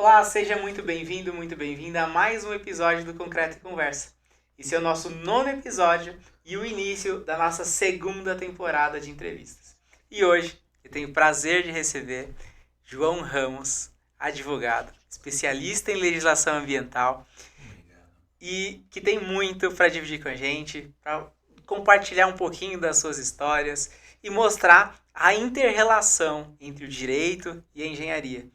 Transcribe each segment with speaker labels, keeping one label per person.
Speaker 1: Olá, seja muito bem-vindo, muito bem-vinda a mais um episódio do Concreto e Conversa. Esse é o nosso 9º episódio e o início da nossa 2ª temporada de entrevistas. E hoje eu tenho o prazer de receber João Ramos, advogado, especialista em legislação ambiental e que tem muito para dividir com a gente, para compartilhar um pouquinho das suas histórias e mostrar a inter-relação entre o direito e a engenharia.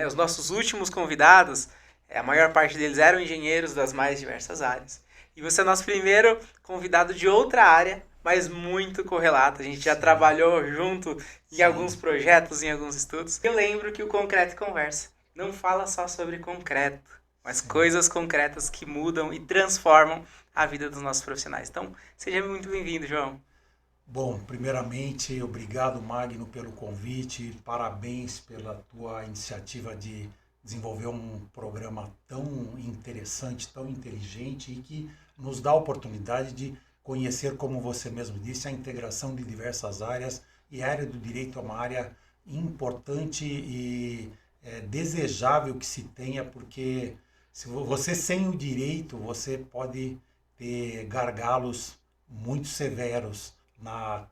Speaker 1: Os nossos últimos convidados, a maior parte deles eram engenheiros das mais diversas áreas. E você é nosso primeiro convidado de outra área, mas muito correlato. A gente já trabalhou junto em alguns projetos, em alguns estudos. Eu lembro que o Concreto e Conversa não fala só sobre concreto, mas coisas concretas que mudam e transformam a vida dos nossos profissionais. Então, seja muito bem-vindo, João.
Speaker 2: Bom, primeiramente, obrigado, Magno, pelo convite. Parabéns pela tua iniciativa de desenvolver um programa tão interessante, tão inteligente e que nos dá a oportunidade de conhecer, como você mesmo disse, a integração de diversas áreas. E a área do direito é uma área importante e desejável que se tenha, porque se você sem o direito, você pode ter gargalos muito severos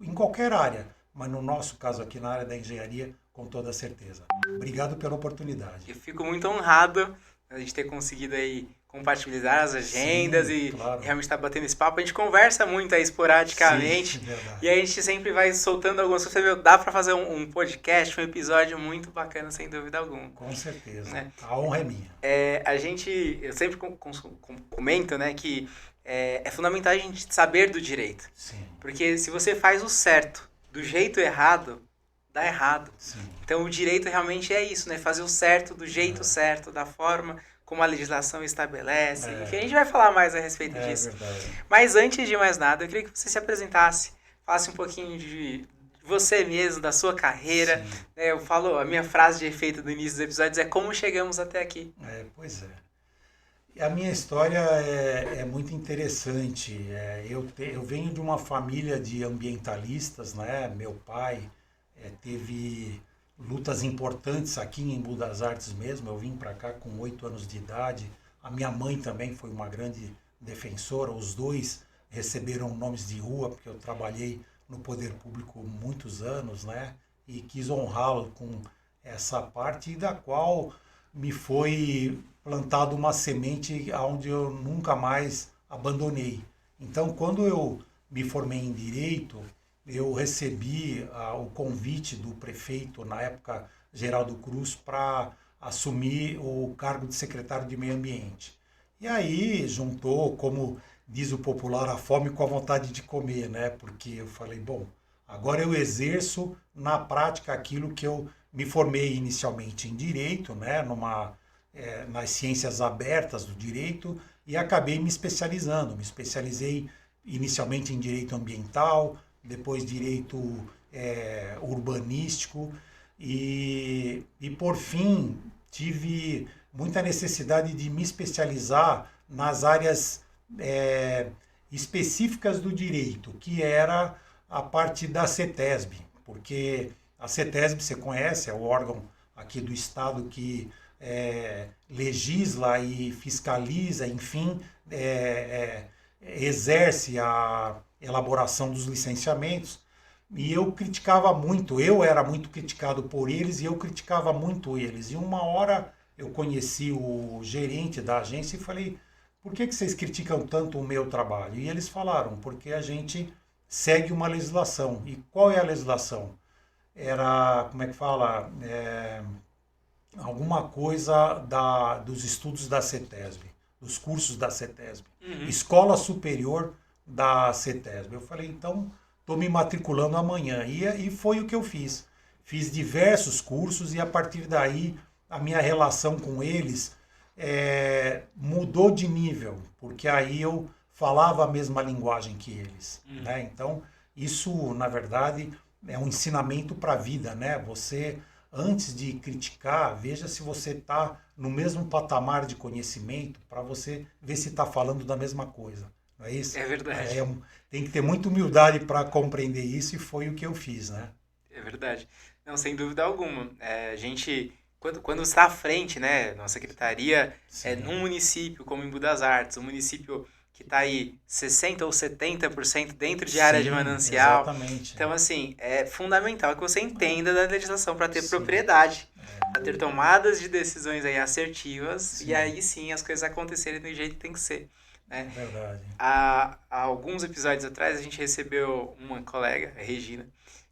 Speaker 2: em qualquer área, mas no nosso caso aqui na área da engenharia, com toda certeza. Obrigado pela oportunidade.
Speaker 1: Eu fico muito honrado a gente ter conseguido aí compatibilizar as agendas.
Speaker 2: Sim,
Speaker 1: e
Speaker 2: claro.
Speaker 1: realmente estar batendo esse papo. A gente conversa muito aí esporadicamente.
Speaker 2: Sim, verdade.
Speaker 1: E aí a gente sempre vai soltando algumas coisas. Você vê, dá para fazer um podcast, um episódio muito bacana, sem dúvida alguma.
Speaker 2: Com certeza.
Speaker 1: Né?
Speaker 2: A honra é minha.
Speaker 1: Eu sempre comento, né, que é fundamental a gente saber do direito.
Speaker 2: Sim.
Speaker 1: Porque se você faz o certo do jeito errado, dá errado.
Speaker 2: Sim.
Speaker 1: Então o direito realmente é isso, né? Fazer o certo do jeito certo, da forma como a legislação estabelece. Enfim, a gente vai falar mais a respeito disso.
Speaker 2: Verdade.
Speaker 1: Mas antes de mais nada, eu queria que você se apresentasse, falasse um pouquinho de você mesmo, da sua carreira. Eu falo, a minha frase de efeito do início dos episódios é como chegamos até aqui.
Speaker 2: Pois é. A minha história é muito interessante. Eu venho de uma família de ambientalistas, né? Meu pai teve lutas importantes aqui em Embu das Artes mesmo. Eu vim para cá com 8 anos de idade. A minha mãe também foi uma grande defensora. Os dois receberam nomes de rua, porque eu trabalhei no poder público muitos anos, né? E quis honrá-lo com essa parte da qual me foi plantado uma semente onde eu nunca mais abandonei. Então, quando eu me formei em Direito, eu recebi o convite do prefeito, na época, Geraldo Cruz, para assumir o cargo de secretário de Meio Ambiente. E aí juntou, como diz o popular, a fome com a vontade de comer, né? Porque eu falei, bom, agora eu exerço na prática aquilo que eu me formei inicialmente em Direito, né? Nas ciências abertas do direito, e acabei me especializando. Me especializei inicialmente em direito ambiental, depois direito urbanístico e por fim tive muita necessidade de me especializar nas áreas específicas do direito, que era a parte da CETESB, porque a CETESB, você conhece, é o órgão aqui do Estado que legisla e fiscaliza, enfim, exerce a elaboração dos licenciamentos. E eu criticava muito, eu era muito criticado por eles e eu criticava muito eles. E uma hora eu conheci o gerente da agência e falei, por que vocês criticam tanto o meu trabalho? E eles falaram, porque a gente segue uma legislação. E qual é a legislação? Era, como é que fala? Alguma coisa dos estudos da CETESB, dos cursos da CETESB. Escola Superior da CETESB. Eu falei, então, estou me matriculando amanhã. E foi o que eu fiz. Fiz diversos cursos e a partir daí a minha relação com eles mudou de nível, porque aí eu falava a mesma linguagem que eles. Né? Então, isso, na verdade, é um ensinamento para a vida, né? Você, antes de criticar, veja se você está no mesmo patamar de conhecimento para você ver se está falando da mesma coisa. Não é isso?
Speaker 1: É verdade.
Speaker 2: Tem que ter muita humildade para compreender isso e foi o que eu fiz, né?
Speaker 1: É verdade. Não, sem dúvida alguma. A gente, quando está à frente, né, uma secretaria num
Speaker 2: Sim.
Speaker 1: município como Embu das Artes, um município que está aí 60% ou 70% dentro de área de
Speaker 2: Sim,
Speaker 1: manancial.
Speaker 2: exatamente.
Speaker 1: Então, assim, é fundamental que você entenda da legislação para ter
Speaker 2: Sim,
Speaker 1: propriedade, para ter tomadas de decisões aí assertivas e
Speaker 2: sim,
Speaker 1: aí sim as coisas acontecerem do jeito que tem que ser, né?
Speaker 2: é verdade.
Speaker 1: Há alguns episódios atrás a gente recebeu uma colega, a Regina,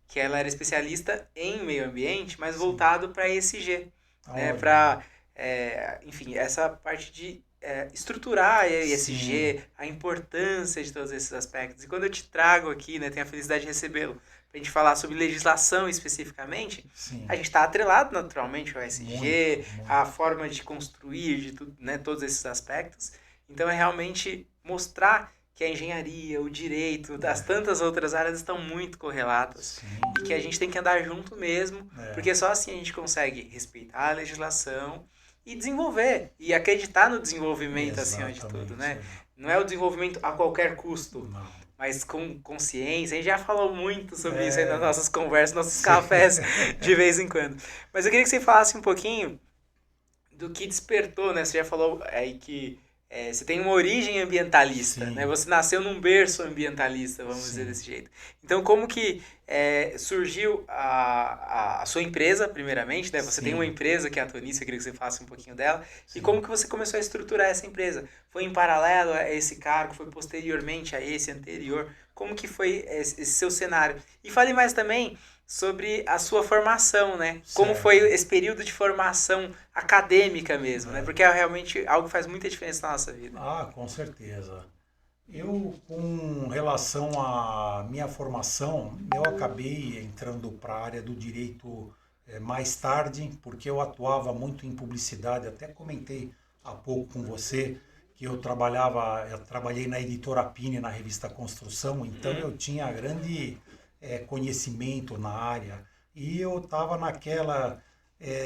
Speaker 1: que ela era especialista em meio ambiente, mas
Speaker 2: Sim.
Speaker 1: voltado para ESG, né?
Speaker 2: Olha,
Speaker 1: Para, enfim, essa parte de estruturar a
Speaker 2: sim,
Speaker 1: ESG, a importância de todos esses aspectos. E quando eu te trago aqui, né, tenho a felicidade de recebê-lo, para a gente falar sobre legislação especificamente,
Speaker 2: sim.
Speaker 1: a gente está atrelado naturalmente ao
Speaker 2: Muito,
Speaker 1: ESG, a
Speaker 2: muito.
Speaker 1: forma de construir, de tudo, né, todos esses aspectos. Então é realmente mostrar que a engenharia, o direito, as tantas outras áreas estão muito correlatas
Speaker 2: Sim,
Speaker 1: e que a gente tem que andar junto mesmo,
Speaker 2: é,
Speaker 1: porque só assim a gente consegue respeitar a legislação e desenvolver e acreditar no desenvolvimento acima de tudo,
Speaker 2: exatamente.
Speaker 1: né? Não é o desenvolvimento a qualquer custo,
Speaker 2: Não.
Speaker 1: mas com consciência. A gente já falou muito sobre isso aí nas
Speaker 2: É,
Speaker 1: nossas conversas, nossos
Speaker 2: sim.
Speaker 1: cafés de vez em quando. Mas eu queria que você falasse um pouquinho do que despertou, né? Você já falou aí que você tem uma origem ambientalista, né?
Speaker 2: Sim,
Speaker 1: Você nasceu num berço ambientalista, vamos dizer
Speaker 2: sim,
Speaker 1: desse jeito. Então, como que surgiu a sua empresa, primeiramente, né? Você tem uma
Speaker 2: sim,
Speaker 1: empresa que é a Tonice, eu queria que você falasse um pouquinho dela. E
Speaker 2: sim.
Speaker 1: como que você começou a estruturar essa empresa? Foi em paralelo a esse cargo? Foi posteriormente a esse anterior? Como que foi esse seu cenário? E fale mais também sobre a sua formação, né? Como foi
Speaker 2: Certo.
Speaker 1: esse período de formação acadêmica mesmo, né?
Speaker 2: É.
Speaker 1: Porque é realmente algo que faz muita diferença na nossa vida.
Speaker 2: Ah, com certeza. Eu, com relação à minha formação, eu acabei entrando para a área do direito mais tarde, porque eu atuava muito em publicidade. Até comentei há pouco com você que eu trabalhei na editora Pini, na revista Construção, então
Speaker 1: Uhum,
Speaker 2: eu tinha grande conhecimento na área. E eu estava naquela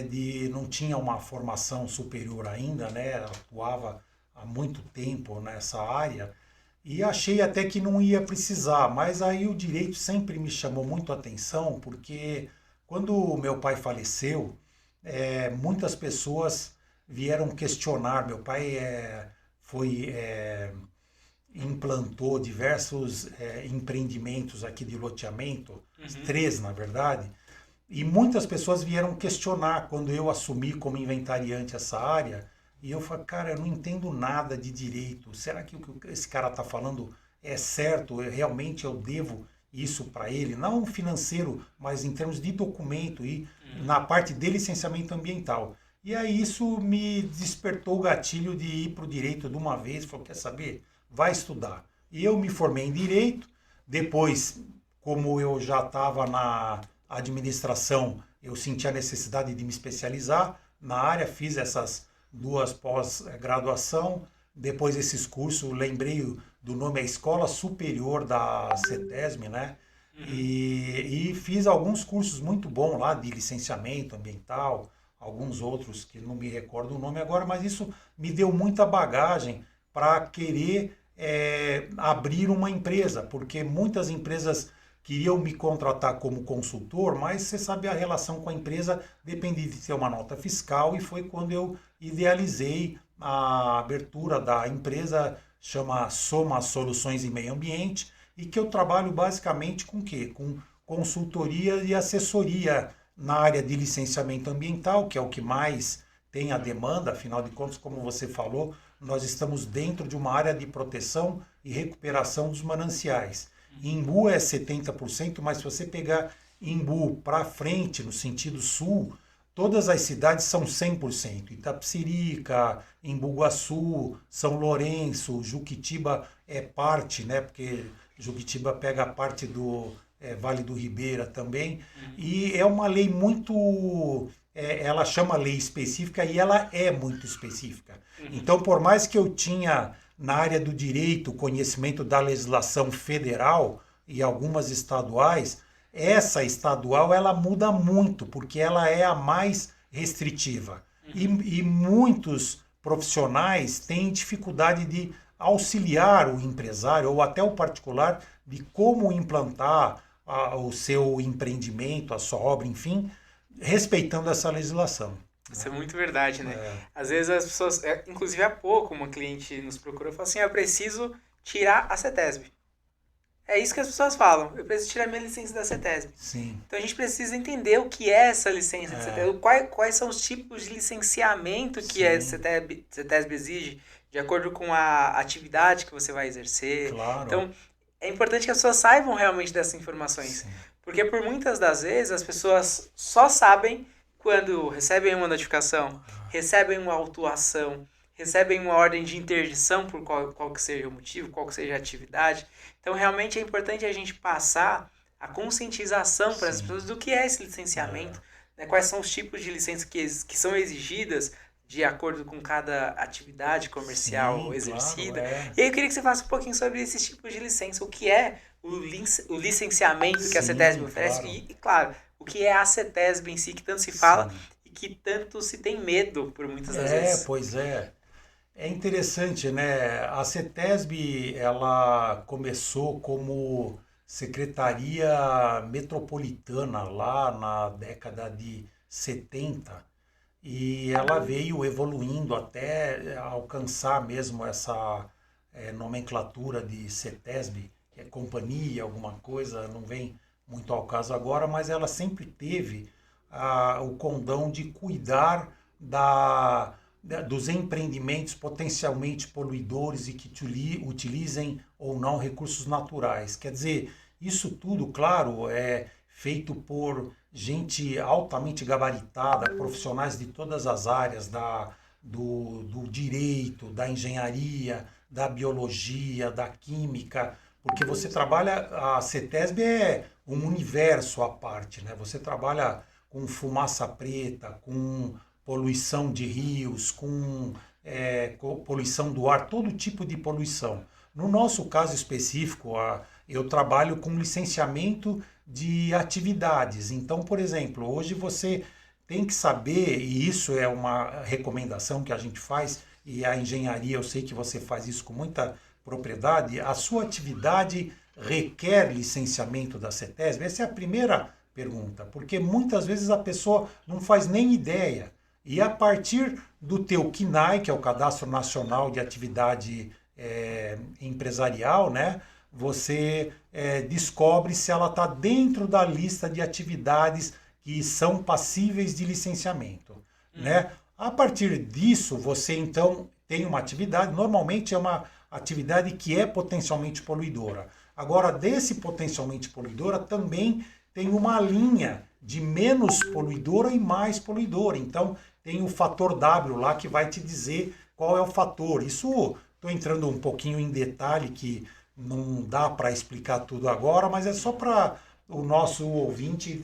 Speaker 2: de não tinha uma formação superior ainda, né? Atuava há muito tempo nessa área e achei até que não ia precisar, mas aí o direito sempre me chamou muito a atenção, porque quando o meu pai faleceu, muitas pessoas vieram questionar. Meu pai foi implantou diversos empreendimentos aqui de loteamento,
Speaker 1: uhum,
Speaker 2: três na verdade, e muitas pessoas vieram questionar quando eu assumi como inventariante essa área. E eu falei, cara, eu não entendo nada de direito. Será que o que esse cara está falando é certo? Realmente eu devo isso para ele? Não financeiro, mas em termos de documento e
Speaker 1: uhum,
Speaker 2: na parte de licenciamento ambiental. E aí isso me despertou o gatilho de ir para o direito de uma vez. Falei, quer saber? Vai estudar. E eu me formei em direito. Depois, como eu já estava na administração, eu senti a necessidade de me especializar na área, fiz essas duas pós-graduação, depois esses cursos, lembrei do nome, a Escola Superior da CETESB, né?
Speaker 1: uhum.
Speaker 2: E fiz alguns cursos muito bons lá de licenciamento ambiental, alguns outros que não me recordo o nome agora, mas isso me deu muita bagagem para querer abrir uma empresa, porque muitas empresas queriam me contratar como consultor, mas você sabe, a relação com a empresa depende de ter uma nota fiscal, e foi quando eu idealizei a abertura da empresa, chama Soma Soluções e Meio Ambiente, e que eu trabalho basicamente com o quê? Com consultoria e assessoria na área de licenciamento ambiental, que é o que mais tem a demanda, afinal de contas, como você falou, nós estamos dentro de uma área de proteção e recuperação dos mananciais. Imbu é 70%, mas se você pegar Imbu para frente, no sentido sul, todas as cidades são 100%. Itapecerica, Embu-Guaçu, São Lourenço, Juquitiba é parte, né? Porque Juquitiba pega a parte do Vale do Ribeira também. E é uma lei muito. Ela chama lei específica e ela é muito específica.
Speaker 1: Uhum.
Speaker 2: Então, por mais que eu tinha na área do direito conhecimento da legislação federal e algumas estaduais, essa estadual ela muda muito, porque ela é a mais restritiva. E muitos profissionais têm dificuldade de auxiliar o empresário ou até o particular de como implantar o seu empreendimento, a sua obra, enfim, respeitando essa legislação.
Speaker 1: Isso é
Speaker 2: né?
Speaker 1: muito verdade, né?
Speaker 2: É,
Speaker 1: Às vezes as pessoas, inclusive há pouco uma cliente nos procurou e falou assim, eu preciso tirar a CETESB. É isso que as pessoas falam, eu preciso tirar minha licença da CETESB.
Speaker 2: sim,
Speaker 1: Então a gente precisa entender o que é essa licença de
Speaker 2: é,
Speaker 1: CETESB, quais são os tipos de licenciamento que a
Speaker 2: sim,
Speaker 1: CETESB exige, de acordo com a atividade que você vai exercer.
Speaker 2: claro,
Speaker 1: Então é importante que as pessoas saibam realmente dessas informações,
Speaker 2: sim,
Speaker 1: porque por muitas das vezes as pessoas só sabem quando recebem uma notificação, recebem uma autuação, recebem uma ordem de interdição por qual que seja o motivo, qual que seja a atividade. Então realmente é importante a gente passar a conscientização para as
Speaker 2: sim,
Speaker 1: pessoas do que é esse
Speaker 2: é,
Speaker 1: licenciamento, né? Quais são os tipos de licença que são exigidas de acordo com cada atividade comercial
Speaker 2: sim, claro,
Speaker 1: exercida.
Speaker 2: é,
Speaker 1: E aí eu queria que você falasse um pouquinho sobre esses tipos de licença, o que é o licenciamento que a CETESB
Speaker 2: sim,
Speaker 1: oferece
Speaker 2: claro,
Speaker 1: e, claro, o que é a CETESB em si, que tanto se fala
Speaker 2: sim.
Speaker 1: e que tanto se tem medo por muitas das
Speaker 2: É,
Speaker 1: vezes.
Speaker 2: pois é. É interessante, né? A CETESB, ela começou como Secretaria Metropolitana lá na década de 70 e ela veio evoluindo até alcançar mesmo essa nomenclatura de CETESB, que é companhia, alguma coisa, não vem muito ao caso agora, mas ela sempre teve o condão de cuidar dos empreendimentos potencialmente poluidores e que utilizem ou não recursos naturais. Quer dizer, isso tudo, claro, é feito por gente altamente gabaritada, profissionais de todas as áreas do direito, da engenharia, da biologia, da química, porque você trabalha, a CETESB é um universo à parte, né? Você trabalha com fumaça preta, com poluição de rios, com poluição do ar, todo tipo de poluição. No nosso caso específico, eu trabalho com licenciamento de atividades. Então, por exemplo, hoje você tem que saber, e isso é uma recomendação que a gente faz, e a engenharia, eu sei que você faz isso com muita propriedade, a sua atividade requer licenciamento da CETESB? Essa é a primeira pergunta, porque muitas vezes a pessoa não faz nem ideia. E a partir do teu CNAE, que é o Cadastro Nacional de Atividade Empresarial, né, você descobre se ela está dentro da lista de atividades que são passíveis de licenciamento,
Speaker 1: Uhum.
Speaker 2: né? A partir disso, você então tem uma atividade, normalmente é uma atividade que é potencialmente poluidora. Agora, desse potencialmente poluidora também tem uma linha de menos poluidora e mais poluidora. Então, tem o fator W lá que vai te dizer qual é o fator. Isso estou entrando um pouquinho em detalhe que não dá para explicar tudo agora, mas é só para o nosso ouvinte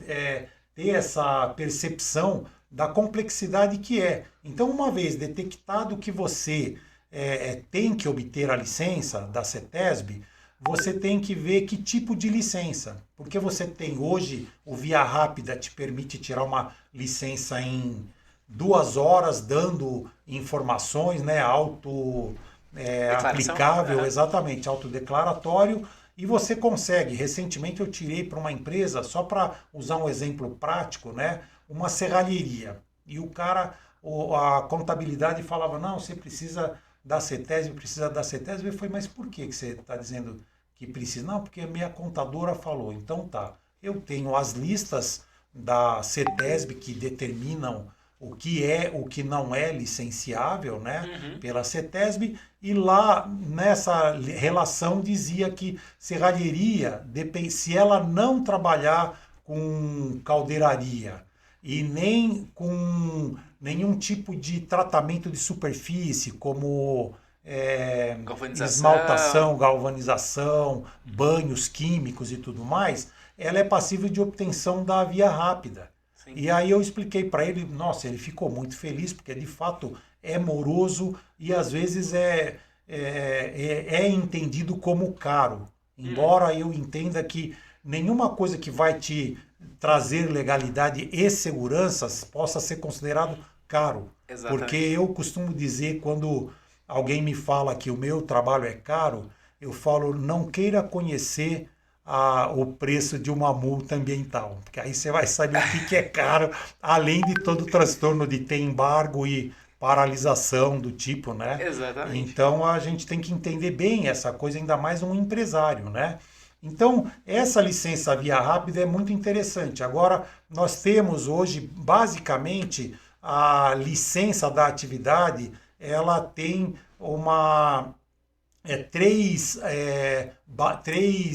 Speaker 2: ter essa percepção da complexidade que é. Então, uma vez detectado que você tem que obter a licença da CETESB, você tem que ver que tipo de licença. Porque você tem hoje, o Via Rápida te permite tirar uma licença em 2 horas, dando informações, né,
Speaker 1: Declaração?
Speaker 2: aplicável,
Speaker 1: Uhum.
Speaker 2: exatamente, autodeclaratório, e você consegue. Recentemente eu tirei para uma empresa, só para usar um exemplo prático, né, uma serralheria. E o cara, a contabilidade falava, não, você precisa da CETESB, precisa da CETESB. Eu falei, mas por que você está dizendo que precisa? Não, porque a minha contadora falou. Então tá, eu tenho as listas da CETESB que determinam o que é, o que não é licenciável, né,
Speaker 1: Uhum.
Speaker 2: pela CETESB, e lá nessa relação dizia que serralheria, se ela não trabalhar com caldeiraria e nem com nenhum tipo de tratamento de superfície, como
Speaker 1: Galvanização.
Speaker 2: esmaltação, galvanização, banhos químicos e tudo mais, ela é passível de obtenção da via rápida.
Speaker 1: Sim.
Speaker 2: E aí eu expliquei para ele, nossa, ele ficou muito feliz, porque de fato é moroso e às vezes é entendido como caro.
Speaker 1: Uhum.
Speaker 2: Embora eu entenda que nenhuma coisa que vai te trazer legalidade e segurança possa ser considerado caro. Porque
Speaker 1: Exatamente.
Speaker 2: eu costumo dizer, quando alguém me fala que o meu trabalho é caro, eu falo, não queira conhecer o preço de uma multa ambiental, porque aí você vai saber o que é caro, além de todo o transtorno de ter embargo e paralisação do tipo, né?
Speaker 1: Exatamente.
Speaker 2: Então a gente tem que entender bem essa coisa, ainda mais um empresário, né? Então, essa licença via rápida é muito interessante. Agora, nós temos hoje, basicamente, a licença da atividade, ela tem três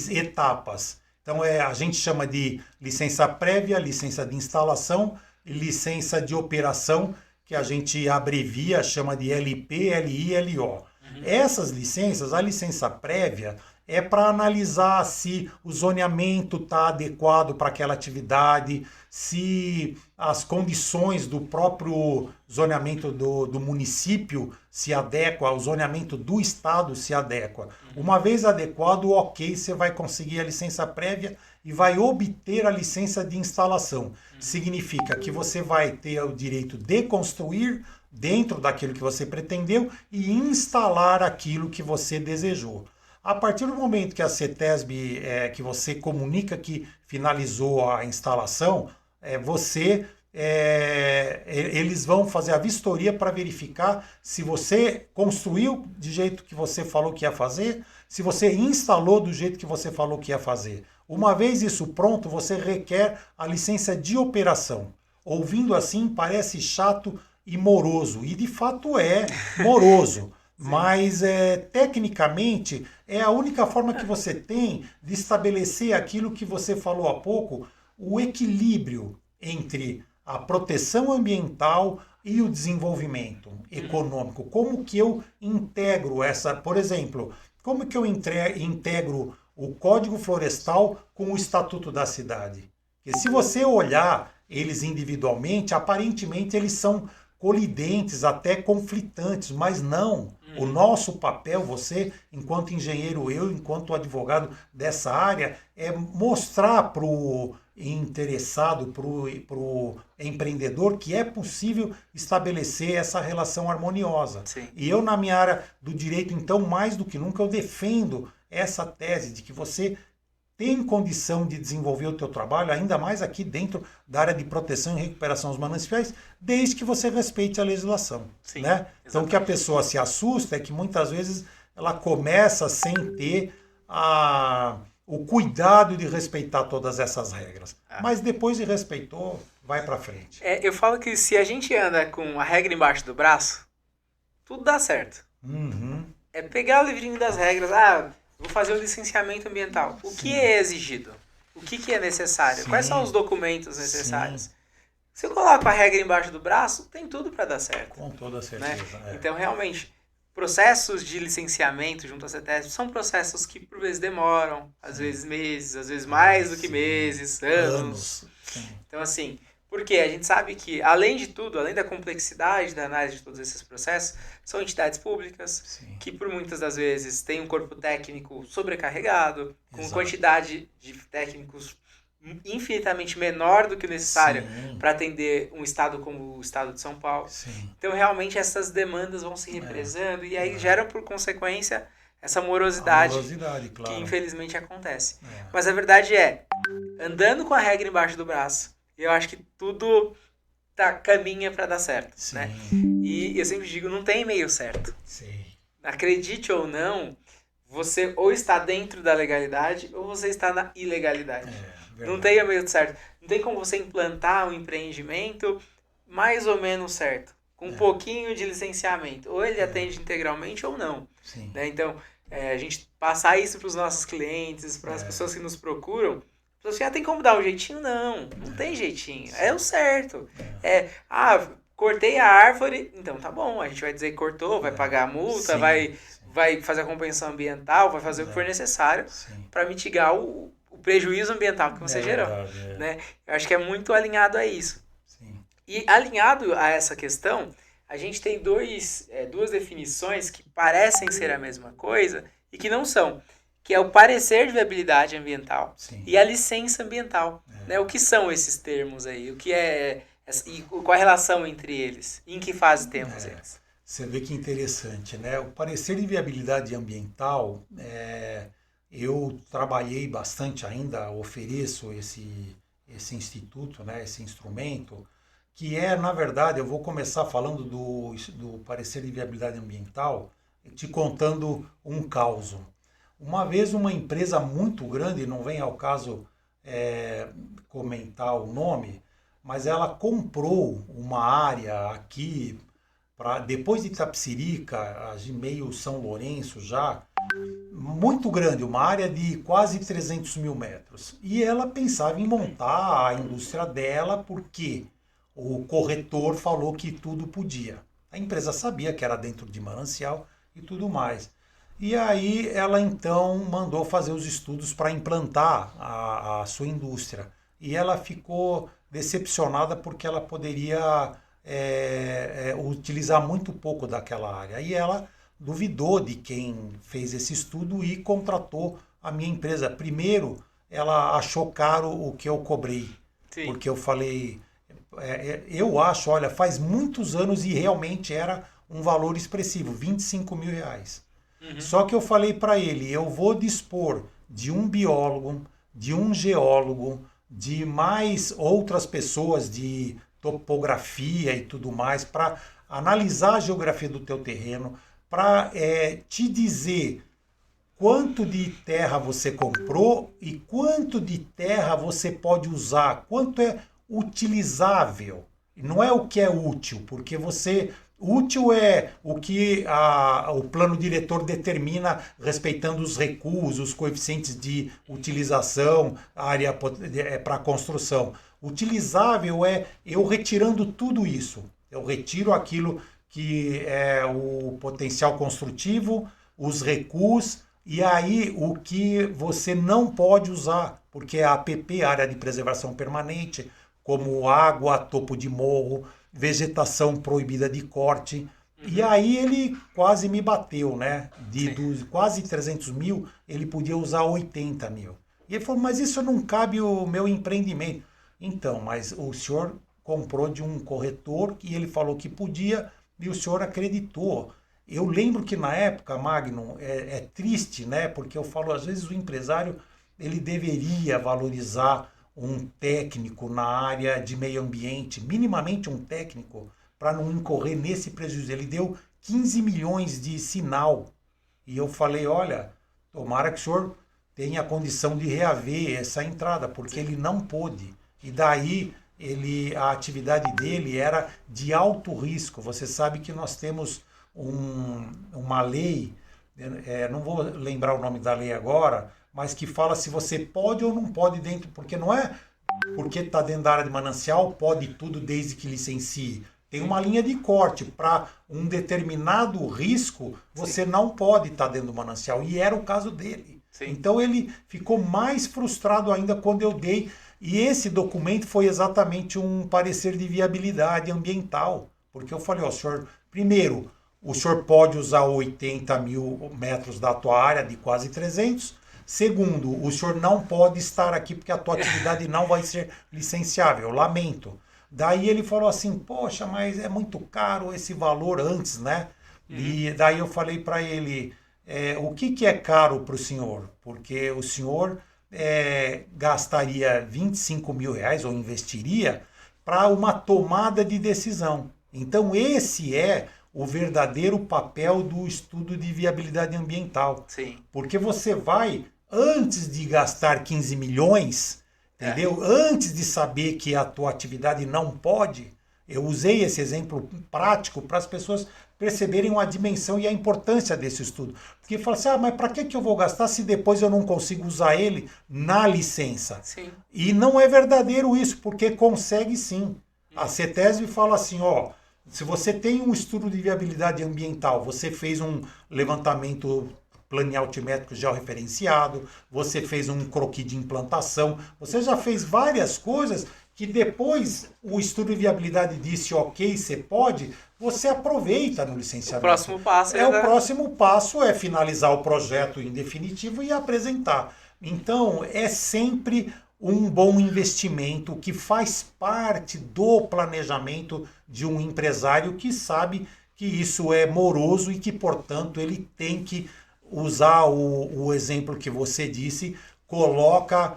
Speaker 2: etapas. Então, a gente chama de licença prévia, licença de instalação e licença de operação, que a gente abrevia, chama de LP, LI, LO. Essas licenças, a licença prévia é para analisar se o zoneamento está adequado para aquela atividade, se as condições do próprio zoneamento do município se adequa, ao zoneamento do estado se adequa. Uma vez adequado, ok, você vai conseguir a licença prévia e vai obter a licença de instalação. Significa que você vai ter o direito de construir dentro daquilo que você pretendeu e instalar aquilo que você desejou. A partir do momento que a CETESB, que você comunica que finalizou a instalação, eles vão fazer a vistoria para verificar se você construiu do jeito que você falou que ia fazer, se você instalou do jeito que você falou que ia fazer. Uma vez isso pronto, você requer a licença de operação. Ouvindo assim, parece chato e moroso, e de fato é moroso. Mas, tecnicamente, é a única forma que você tem de estabelecer aquilo que você falou há pouco, o equilíbrio entre a proteção ambiental e o desenvolvimento econômico. Como que eu integro por exemplo, como que eu integro o Código Florestal com o Estatuto da Cidade? Porque se você olhar eles individualmente, aparentemente eles são colidentes, até conflitantes, mas não. O nosso papel, você, enquanto engenheiro, eu, enquanto advogado dessa área, é mostrar para o interessado, para o empreendedor, que é possível estabelecer essa relação harmoniosa.
Speaker 1: Sim.
Speaker 2: E eu, na minha área do direito, então, mais do que nunca, eu defendo essa tese de que você tem condição de desenvolver o teu trabalho, ainda mais aqui dentro da área de proteção e recuperação dos mananciais, desde que você respeite a legislação.
Speaker 1: Sim,
Speaker 2: né? Então, o que a pessoa se assusta é que muitas vezes ela começa sem ter o cuidado de respeitar todas essas regras. Mas depois de respeitou, vai para frente.
Speaker 1: Eu falo que se a gente anda com a regra embaixo do braço, tudo dá certo.
Speaker 2: Uhum.
Speaker 1: É pegar o livrinho das regras, vou fazer o licenciamento ambiental. O que é exigido? O que é necessário?
Speaker 2: Sim.
Speaker 1: Quais são os documentos necessários?
Speaker 2: Sim.
Speaker 1: Se eu coloco a regra embaixo do braço, tem tudo para dar certo.
Speaker 2: Com toda certeza.
Speaker 1: Né? Então, realmente, processos de linciamento junto à CETESB são processos que, por vezes, demoram. Às vezes meses, às vezes mais do que meses, anos. Então, assim, porque a gente sabe que, além de tudo, além da complexidade da análise de todos esses processos, são entidades públicas que, por muitas das vezes, têm um corpo técnico sobrecarregado, com quantidade de técnicos infinitamente menor do que o necessário para atender um estado como o estado de São Paulo.
Speaker 2: Sim.
Speaker 1: Então, realmente, essas demandas vão se represando e aí geram, por consequência, essa morosidade
Speaker 2: claro.
Speaker 1: que, infelizmente, acontece. Mas a verdade é, andando com a regra embaixo do braço, eu acho que tudo caminha para dar certo. Né? E eu sempre digo, não tem meio certo.
Speaker 2: Sim.
Speaker 1: Acredite ou não, você ou está dentro da legalidade ou você está na ilegalidade. Não tem meio certo. Não tem como você implantar um empreendimento mais ou menos certo, com um pouquinho de licenciamento. Ou ele atende integralmente ou não. Né? Então, a gente passar isso para os nossos clientes, para as pessoas que nos procuram, você tem como dar um jeitinho? Não tem jeitinho. É o certo. Cortei a árvore, então tá bom, a gente vai dizer que cortou, vai pagar a multa, vai fazer a compensação ambiental, vai fazer o que for necessário para mitigar o prejuízo ambiental que você gerou. Né? Eu acho que é muito alinhado a isso. E alinhado a essa questão, a gente tem duas definições que parecem ser a mesma coisa e que não são. Que é o parecer de viabilidade ambiental e a licença ambiental. Né? O que são esses termos aí? O que e qual a relação entre eles? E em que fase temos eles?
Speaker 2: Você vê que interessante, né? O parecer de viabilidade ambiental, eu trabalhei bastante ainda, ofereço esse instituto, né, esse instrumento, que é, na verdade, eu vou começar falando do parecer de viabilidade ambiental, te contando um caso. Uma vez uma empresa muito grande, não vem ao caso comentar o nome, mas ela comprou uma área aqui, depois de Itapecerica, meio São Lourenço já, muito grande, uma área de quase 300 mil metros. E ela pensava em montar a indústria dela porque o corretor falou que tudo podia. A empresa sabia que era dentro de manancial e tudo mais. E aí ela então mandou fazer os estudos para implantar a sua indústria. E ela ficou decepcionada porque ela poderia utilizar muito pouco daquela área. E ela duvidou de quem fez esse estudo e contratou a minha empresa. Primeiro, ela achou caro o que eu cobrei. Sim. Porque eu falei, eu acho, olha, faz muitos anos e realmente era um valor expressivo, 25 mil reais. Uhum. Só que eu falei para ele, eu vou dispor de um biólogo, de um geólogo, de mais outras pessoas de topografia e tudo mais, para analisar a geografia do teu terreno, para te dizer quanto de terra você comprou e quanto de terra você pode usar, quanto é utilizável. Não é o que é útil, porque útil é o que o plano diretor determina respeitando os recuos, os coeficientes de utilização, área para construção. Utilizável é eu retirando tudo isso. Eu retiro aquilo que é o potencial construtivo, os recuos, e aí o que você não pode usar, porque é a APP, área de preservação permanente, como água, topo de morro, vegetação proibida de corte. Uhum. E aí ele quase me bateu, né? Dos quase 300 mil, ele podia usar 80 mil. E ele falou, mas isso não cabe o meu empreendimento. Então, mas o senhor comprou de um corretor e ele falou que podia e o senhor acreditou. Eu lembro que na época, Magno, é triste, né? Porque eu falo, às vezes o empresário ele deveria valorizar um técnico na área de meio ambiente, minimamente um técnico, para não incorrer nesse prejuízo. Ele deu 15 milhões de sinal. E eu falei, olha, tomara que o senhor tenha a condição de reaver essa entrada, porque ele não pôde. E daí a atividade dele era de alto risco. Você sabe que nós temos uma lei, não vou lembrar o nome da lei agora, mas que fala se você pode ou não pode dentro, porque não é porque está dentro da área de manancial, pode tudo desde que licencie. Tem uma linha de corte para um determinado risco, você Sim. não pode estar dentro do manancial. E era o caso dele. Sim. Então ele ficou mais frustrado ainda quando eu dei. E esse documento foi exatamente um parecer de viabilidade ambiental. Porque eu falei, ó, senhor, primeiro, o senhor pode usar 80 mil metros da tua área, de quase 300. Segundo, o senhor não pode estar aqui porque a tua atividade não vai ser licenciável. Eu lamento. Daí ele falou assim, poxa, mas é muito caro esse valor antes, né? Uhum. E daí eu falei para ele, o que é caro para o senhor? Porque o senhor gastaria 25 mil reais ou investiria para uma tomada de decisão. Então esse é o verdadeiro papel do estudo de viabilidade ambiental. Sim. Porque você vai, antes de gastar 15 milhões, entendeu? Antes de saber que a tua atividade não pode, eu usei esse exemplo prático para as pessoas perceberem a dimensão e a importância desse estudo. Porque fala assim, mas para que eu vou gastar se depois eu não consigo usar ele na licença? Sim. E não é verdadeiro isso, porque consegue sim. A CETESB fala assim, ó, se você tem um estudo de viabilidade ambiental, você fez um levantamento planealtimétrico georreferenciado, você fez um croquis de implantação, você já fez várias coisas que depois o estudo de viabilidade disse, ok, você pode, você aproveita no licenciamento.
Speaker 1: O próximo passo
Speaker 2: o próximo passo é finalizar o projeto em definitivo e apresentar. Então, é sempre um bom investimento que faz parte do planejamento de um empresário que sabe que isso é moroso e que, portanto, ele tem que usar o exemplo que você disse, coloca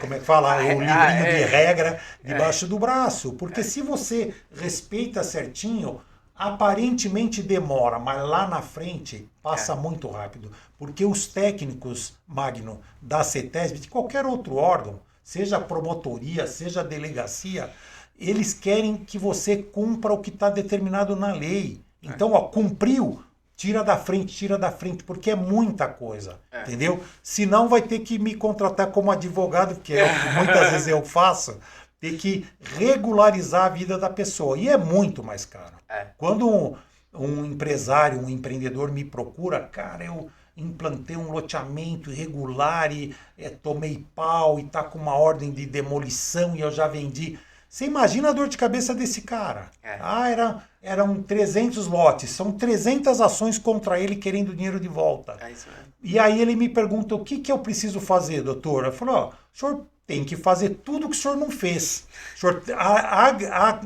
Speaker 2: como é que fala, o livrinho de regra debaixo do braço. Porque se você respeita certinho, aparentemente demora, mas lá na frente passa muito rápido. Porque os técnicos, Magno, da CETESB, de qualquer outro órgão, seja promotoria, seja delegacia, eles querem que você cumpra o que está determinado na lei. Então, ó, cumpriu, tira da frente, porque é muita coisa, entendeu? Senão vai ter que me contratar como advogado, que é o que muitas vezes eu faço, ter que regularizar a vida da pessoa. E é muito mais caro. Quando um empresário, um empreendedor me procura, cara, eu implantei um loteamento irregular e tomei pau e tá com uma ordem de demolição e eu já vendi. Você imagina a dor de cabeça desse cara. Eram 300 lotes, são 300 ações contra ele querendo dinheiro de volta.
Speaker 1: Isso mesmo.
Speaker 2: E aí ele me pergunta, o que eu preciso fazer, doutor? Eu falo, ó, o senhor tem que fazer tudo que o senhor não fez. O senhor,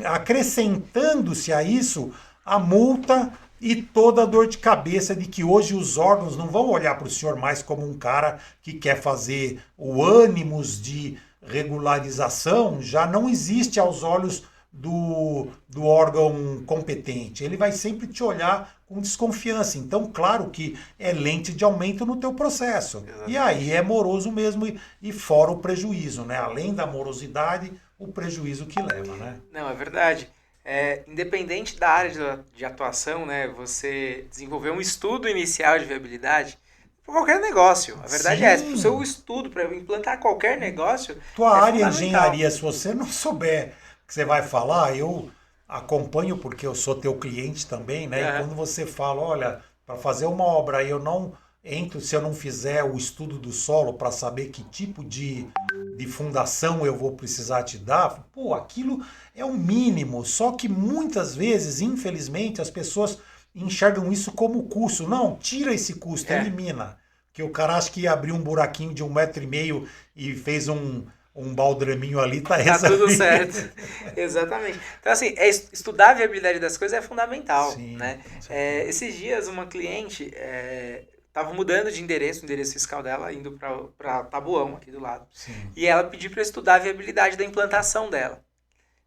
Speaker 2: acrescentando-se a isso, a multa e toda a dor de cabeça de que hoje os órgãos não vão olhar para o senhor mais como um cara que quer fazer o ânimos de regularização, já não existe aos olhos do órgão competente. Ele vai sempre te olhar com desconfiança. Então, claro que é lente de aumento no teu processo. Exatamente. E aí é moroso mesmo e fora o prejuízo, né? Além da morosidade, o prejuízo que leva, né?
Speaker 1: Não, é verdade. Independente da área de atuação, né? Você desenvolver um estudo inicial de viabilidade para qualquer negócio. A verdade é essa. O seu estudo para implantar qualquer negócio.
Speaker 2: Tua área de engenharia, se você não souber o que você vai falar, eu acompanho porque eu sou teu cliente também, né? E quando você fala, olha, para fazer uma obra eu não entro se eu não fizer o estudo do solo para saber que tipo de fundação eu vou precisar te dar, pô, aquilo é o mínimo. Só que muitas vezes, infelizmente, as pessoas enxergam isso como custo. Não, tira esse custo, elimina. Porque o cara acha que abriu um buraquinho de 1,5 m e fez um baldraminho ali, tá
Speaker 1: tudo certo. Exatamente. Então, assim, estudar a viabilidade das coisas é fundamental. Sim, né? Esses dias, uma cliente estava mudando de endereço, o endereço fiscal dela, indo para Tabuão, aqui do lado. Sim. E ela pediu para estudar a viabilidade da implantação dela.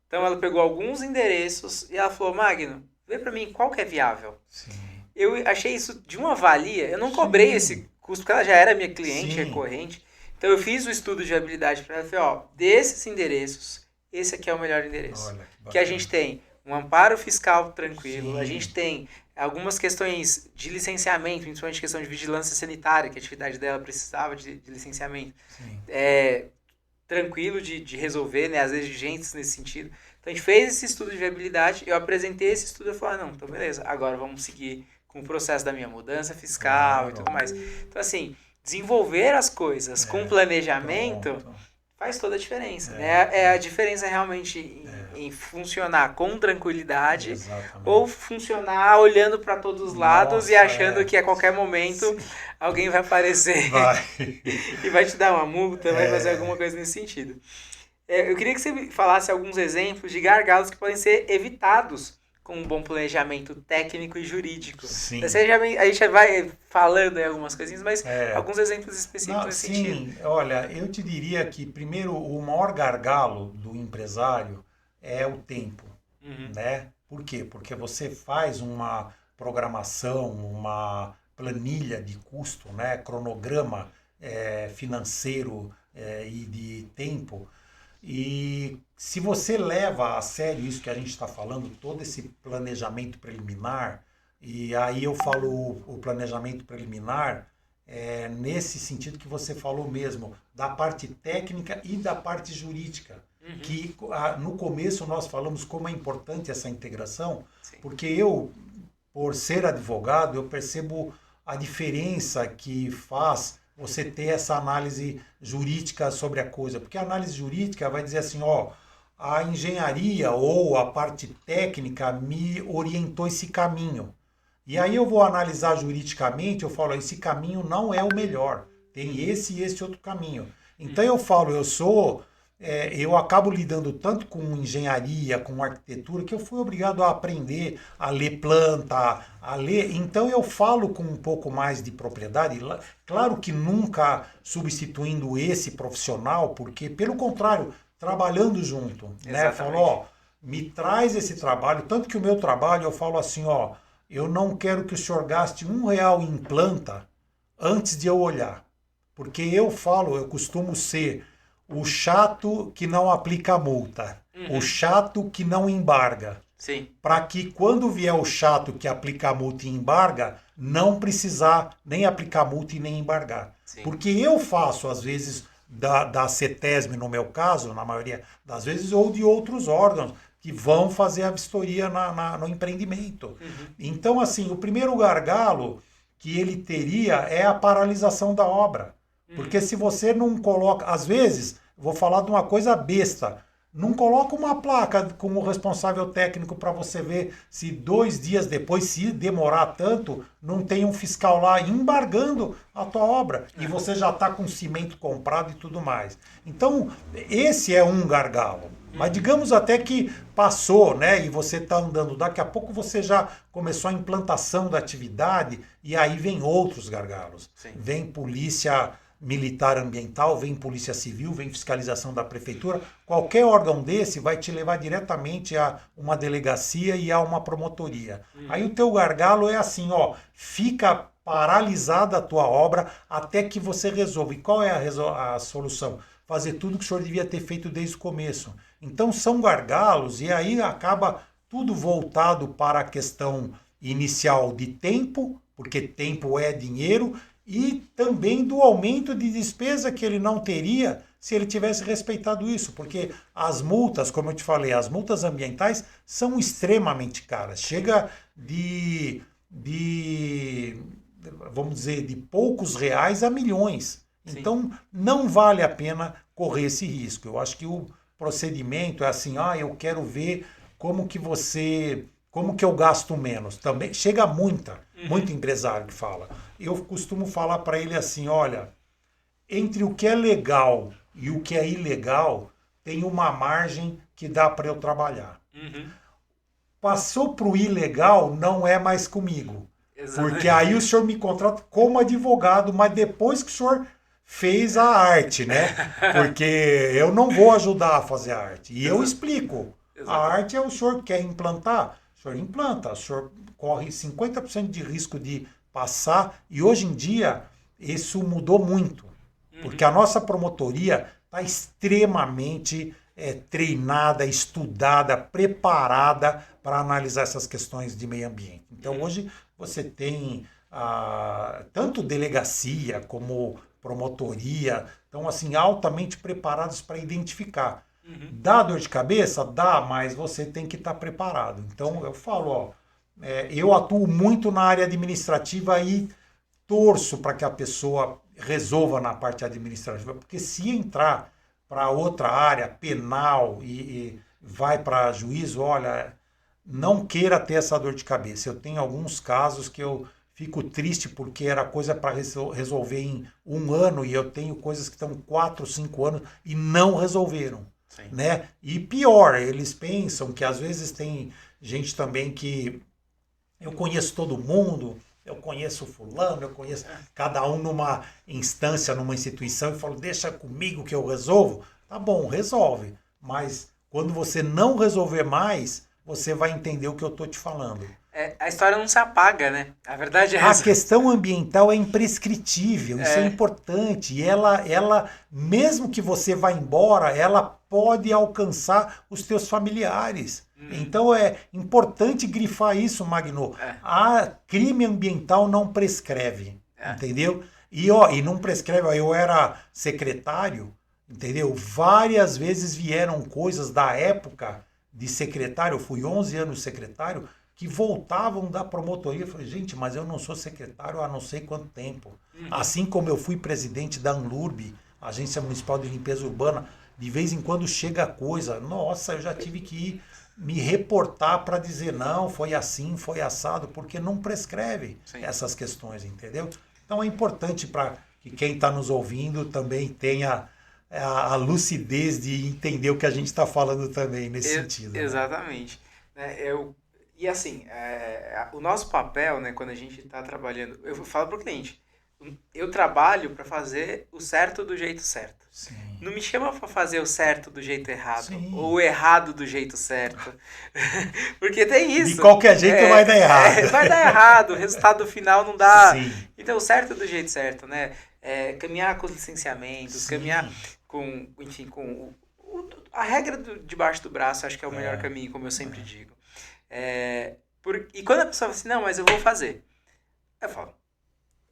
Speaker 1: Então, ela pegou alguns endereços e ela falou, Magno, vê para mim qual que é viável. Sim. Eu achei isso de uma valia, eu não cobrei esse custo, porque ela já era minha cliente recorrente. Então eu fiz o estudo de viabilidade para ela e falei, ó, desses endereços, esse aqui é o melhor endereço. Olha, que a gente tem um amparo fiscal tranquilo, a gente tem algumas questões de licenciamento, principalmente questão de vigilância sanitária, que a atividade dela precisava de licenciamento. Tranquilo de resolver, né, as exigências nesse sentido. Então a gente fez esse estudo de viabilidade, eu apresentei esse estudo e falei, não, então beleza, agora vamos seguir com o processo da minha mudança fiscal e tudo mais. Então assim, desenvolver as coisas com planejamento faz toda a diferença. Né? A diferença realmente em funcionar com tranquilidade ou funcionar olhando para todos os lados e achando que a qualquer momento alguém vai aparecer e vai te dar uma multa, vai fazer alguma coisa nesse sentido. Eu queria que você falasse alguns exemplos de gargalos que podem ser evitados com um bom planejamento técnico e jurídico. Sim. A gente já vai falando aí algumas coisinhas, mas alguns exemplos específicos nesse sentido.
Speaker 2: Olha, eu te diria que, primeiro, o maior gargalo do empresário é o tempo, né? Por quê? Porque você faz uma programação, uma planilha de custo, né? Cronograma financeiro e de tempo. E se você leva a sério isso que a gente está falando, todo esse planejamento preliminar, e aí eu falo o planejamento preliminar nesse sentido que você falou mesmo, da parte técnica e da parte jurídica, que no começo nós falamos como é importante essa integração, porque eu, por ser advogado, eu percebo a diferença que faz você ter essa análise jurídica sobre a coisa. Porque a análise jurídica vai dizer assim, ó, a engenharia ou a parte técnica me orientou esse caminho. E aí eu vou analisar juridicamente, eu falo, esse caminho não é o melhor. Tem esse e esse outro caminho. Então eu falo, eu sou eu acabo lidando tanto com engenharia, com arquitetura, que eu fui obrigado a aprender a ler planta, a ler. Então eu falo com um pouco mais de propriedade. Claro que nunca substituindo esse profissional, porque, pelo contrário, trabalhando junto, né? Falo, ó, me traz esse trabalho. Tanto que o meu trabalho, eu falo assim, ó, eu não quero que o senhor gaste R$ 1 em planta antes de eu olhar. Porque eu costumo ser o chato que não aplica multa, o chato que não embarga.
Speaker 1: Sim.
Speaker 2: Para que quando vier o chato que aplica a multa e embarga, não precisar nem aplicar multa e nem embargar. Sim. Porque eu faço, às vezes, da CETESB, no meu caso, na maioria das vezes, ou de outros órgãos que vão fazer a vistoria no empreendimento. Então, assim, o primeiro gargalo que ele teria é a paralisação da obra. Porque se você não coloca, às vezes, vou falar de uma coisa besta, não coloca uma placa com o responsável técnico para você ver se 2 dias depois, se demorar tanto, não tem um fiscal lá embargando a tua obra. E você já está com cimento comprado e tudo mais. Então, esse é um gargalo. Mas digamos até que passou, né? E você está andando, daqui a pouco você já começou a implantação da atividade e aí vem outros gargalos. Sim. Vem polícia militar ambiental, vem polícia civil, vem fiscalização da prefeitura. Qualquer órgão desse vai te levar diretamente a uma delegacia e a uma promotoria. Aí o teu gargalo é assim, ó, fica paralisada a tua obra até que você resolva. E qual é a solução? Fazer tudo que o senhor devia ter feito desde o começo. Então são gargalos e aí acaba tudo voltado para a questão inicial de tempo, porque tempo é dinheiro, e também do aumento de despesa que ele não teria se ele tivesse respeitado isso, porque as multas, como eu te falei, as multas ambientais são extremamente caras. Chega vamos dizer, de poucos reais a milhões. Sim. Então, não vale a pena correr esse risco. Eu acho que o procedimento é assim, eu quero ver como que eu gasto menos. Também chega muito empresário que fala. Eu costumo falar para ele assim, olha, entre o que é legal e o que é ilegal, tem uma margem que dá para eu trabalhar. Passou para o ilegal, não é mais comigo. Exatamente. Porque aí o senhor me contrata como advogado, mas depois que o senhor fez a arte, né? Porque eu não vou ajudar a fazer a arte. E eu explico. Exatamente. A arte é o senhor quer implantar, o senhor implanta, o senhor corre 50% de risco de passar. E hoje em dia, isso mudou muito. Porque a nossa promotoria está extremamente treinada, estudada, preparada para analisar essas questões de meio ambiente. Então, hoje você tem tanto delegacia como promotoria, então assim, altamente preparados para identificar. Dá dor de cabeça? Dá, mas você tem que estar preparado. Então eu falo, eu atuo muito na área administrativa e torço para que a pessoa resolva na parte administrativa, porque se entrar para outra área, penal, e vai para juízo, olha, não queira ter essa dor de cabeça. Eu tenho alguns casos que eu fico triste porque era coisa para resolver em 1 ano e eu tenho coisas que estão 4, 5 anos e não resolveram. Sim. Né? E pior, eles pensam que às vezes tem gente também que eu conheço todo mundo, eu conheço fulano, eu conheço cada um numa instância, numa instituição e falo, deixa comigo que eu resolvo. Tá bom, resolve. Mas quando você não resolver mais, você vai entender o que eu estou te falando.
Speaker 1: A história não se apaga, né? A verdade é essa.
Speaker 2: A questão ambiental é imprescritível, isso é importante. E ela, mesmo que você vá embora, ela pode alcançar os teus familiares. Então é importante grifar isso, Magno. A crime ambiental não prescreve, entendeu? E não prescreve, eu era secretário, entendeu? Várias vezes vieram coisas da época de secretário, eu fui 11 anos secretário, que voltavam da promotoria. Eu falei, gente, mas eu não sou secretário há não sei quanto tempo. Assim como eu fui presidente da ANLURB, Agência Municipal de Limpeza Urbana, de vez em quando chega coisa, nossa, eu já tive que ir me reportar para dizer, não, foi assim, foi assado, porque não prescreve essas questões, entendeu? Então é importante para que quem está nos ouvindo também tenha a lucidez de entender o que a gente está falando também nesse sentido.
Speaker 1: Exatamente. Né? E assim, o nosso papel, né, quando a gente está trabalhando, eu falo para o cliente, eu trabalho para fazer o certo do jeito certo.
Speaker 2: Sim.
Speaker 1: Não me chama para fazer o certo do jeito errado,
Speaker 2: Sim.
Speaker 1: ou o errado do jeito certo. Porque tem isso.
Speaker 2: De qualquer jeito vai dar errado.
Speaker 1: Vai dar errado, o resultado final não dá.
Speaker 2: Sim.
Speaker 1: Então, o certo do jeito certo, né? Caminhar com os licenciamentos,
Speaker 2: Sim.
Speaker 1: caminhar com, enfim, com a regra debaixo do braço, acho que é o melhor caminho, como eu sempre digo. E quando a pessoa fala assim, não, mas eu vou fazer. Eu falo,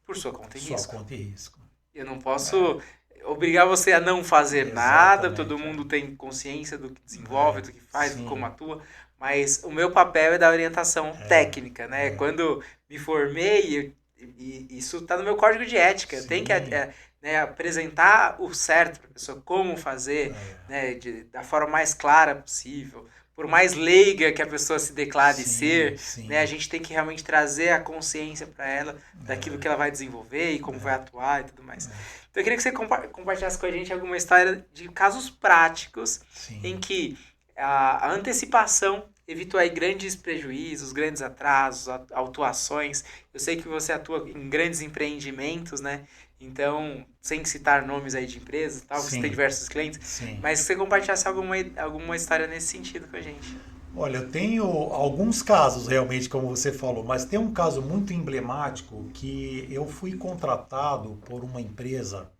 Speaker 1: por sua conta e risco.
Speaker 2: Sua conta e risco.
Speaker 1: Eu não posso obrigar você a não fazer nada, todo mundo tem consciência do que desenvolve, do que faz, do como atua, mas o meu papel é dar orientação técnica, né? Quando me formei, e isso está no meu código de ética, eu tenho que apresentar o certo para a pessoa, como fazer, né, da forma mais clara possível. Por mais leiga que a pessoa se declare ser, né, a gente tem que realmente trazer a consciência para ela daquilo que ela vai desenvolver e como vai atuar e tudo mais. Então eu queria que você compartilhasse com a gente alguma história de casos práticos em que a antecipação evitou aí grandes prejuízos, grandes atrasos, autuações. Eu sei que você atua em grandes empreendimentos, né? Então, sem citar nomes aí de empresas, tal, você tem diversos clientes, mas que você compartilhasse alguma história nesse sentido com a gente.
Speaker 2: Olha, eu tenho alguns casos realmente, como você falou, mas tem um caso muito emblemático que eu fui contratado por uma empresa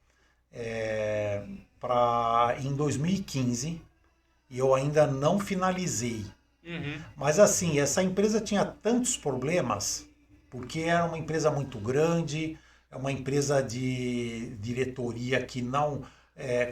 Speaker 2: em 2015 e eu ainda não finalizei. Mas assim, essa empresa tinha tantos problemas, porque era uma empresa muito grande, é uma empresa de diretoria que não...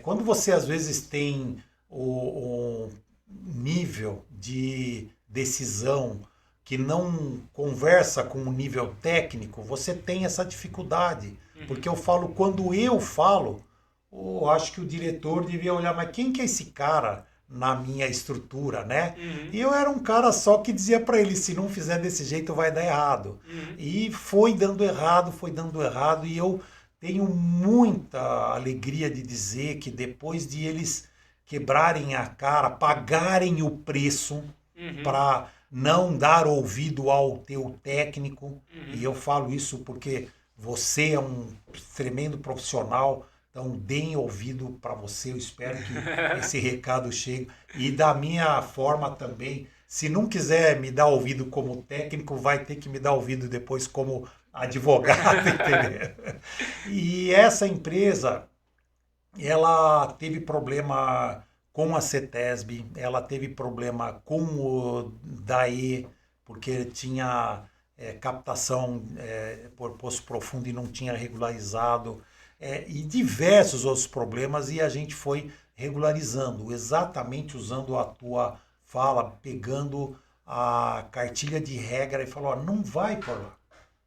Speaker 2: quando você às vezes tem o nível de decisão que não conversa com o nível técnico, você tem essa dificuldade. Porque quando eu falo, eu acho que o diretor devia olhar, mas quem que é esse cara na minha estrutura, né? E eu era um cara só que dizia para ele, se não fizer desse jeito vai dar errado. E foi dando errado, e eu tenho muita alegria de dizer que depois de eles quebrarem a cara, pagarem o preço para não dar ouvido ao teu técnico, e eu falo isso porque você é um tremendo profissional, então deem ouvido para você, eu espero que esse recado chegue. E da minha forma também, se não quiser me dar ouvido como técnico, vai ter que me dar ouvido depois como advogado, entendeu? E essa empresa, ela teve problema com a CETESB, ela teve problema com o DAE, porque tinha captação por poço profundo e não tinha regularizado, e diversos outros problemas, e a gente foi regularizando, exatamente usando a tua fala, pegando a cartilha de regra e falou, não vai por lá.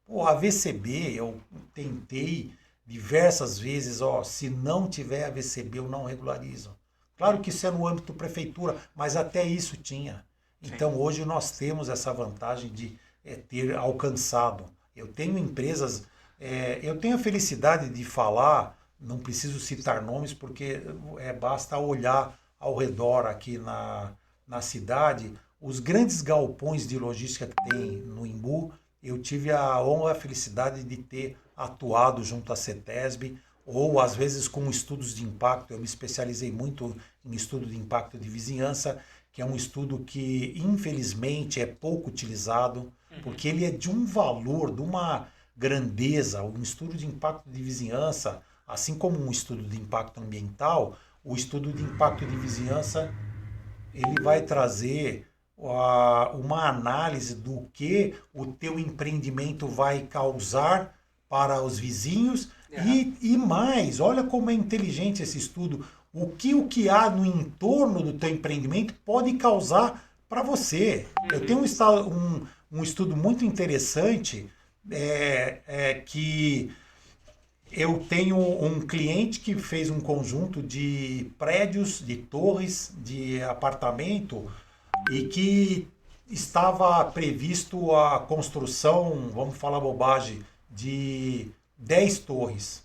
Speaker 2: Pô, a VCB, eu tentei diversas vezes, se não tiver a VCB, eu não regularizo. Claro que isso é no âmbito prefeitura, mas até isso tinha. Então hoje nós temos essa vantagem de ter alcançado. Eu tenho empresas, eu tenho a felicidade de falar, não preciso citar nomes, porque basta olhar ao redor aqui na cidade, os grandes galpões de logística que tem no Embu, eu tive a honra e a felicidade de ter atuado junto à CETESB, ou às vezes com estudos de impacto. Eu me especializei muito em estudo de impacto de vizinhança, que é um estudo que infelizmente é pouco utilizado, porque ele é de um valor, de uma grandeza. Um estudo de impacto de vizinhança, assim como um estudo de impacto ambiental, o estudo de impacto de vizinhança ele vai trazer uma análise do que o teu empreendimento vai causar para os vizinhos e mais, olha como é inteligente esse estudo, o que há no entorno do teu empreendimento pode causar para você. Eu tenho um estudo muito interessante que eu tenho um cliente que fez um conjunto de prédios, de torres, de apartamento e que estava previsto a construção, vamos falar bobagem, de 10 torres.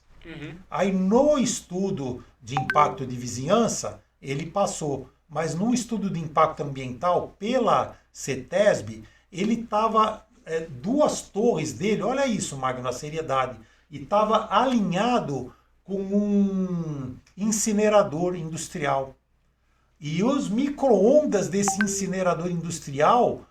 Speaker 2: Aí no estudo de impacto de vizinhança, ele passou. Mas no estudo de impacto ambiental, pela CETESB, ele estava, 2 torres dele, olha isso, Magno, a seriedade, e estava alinhado com um incinerador industrial. E os micro-ondas desse incinerador industrial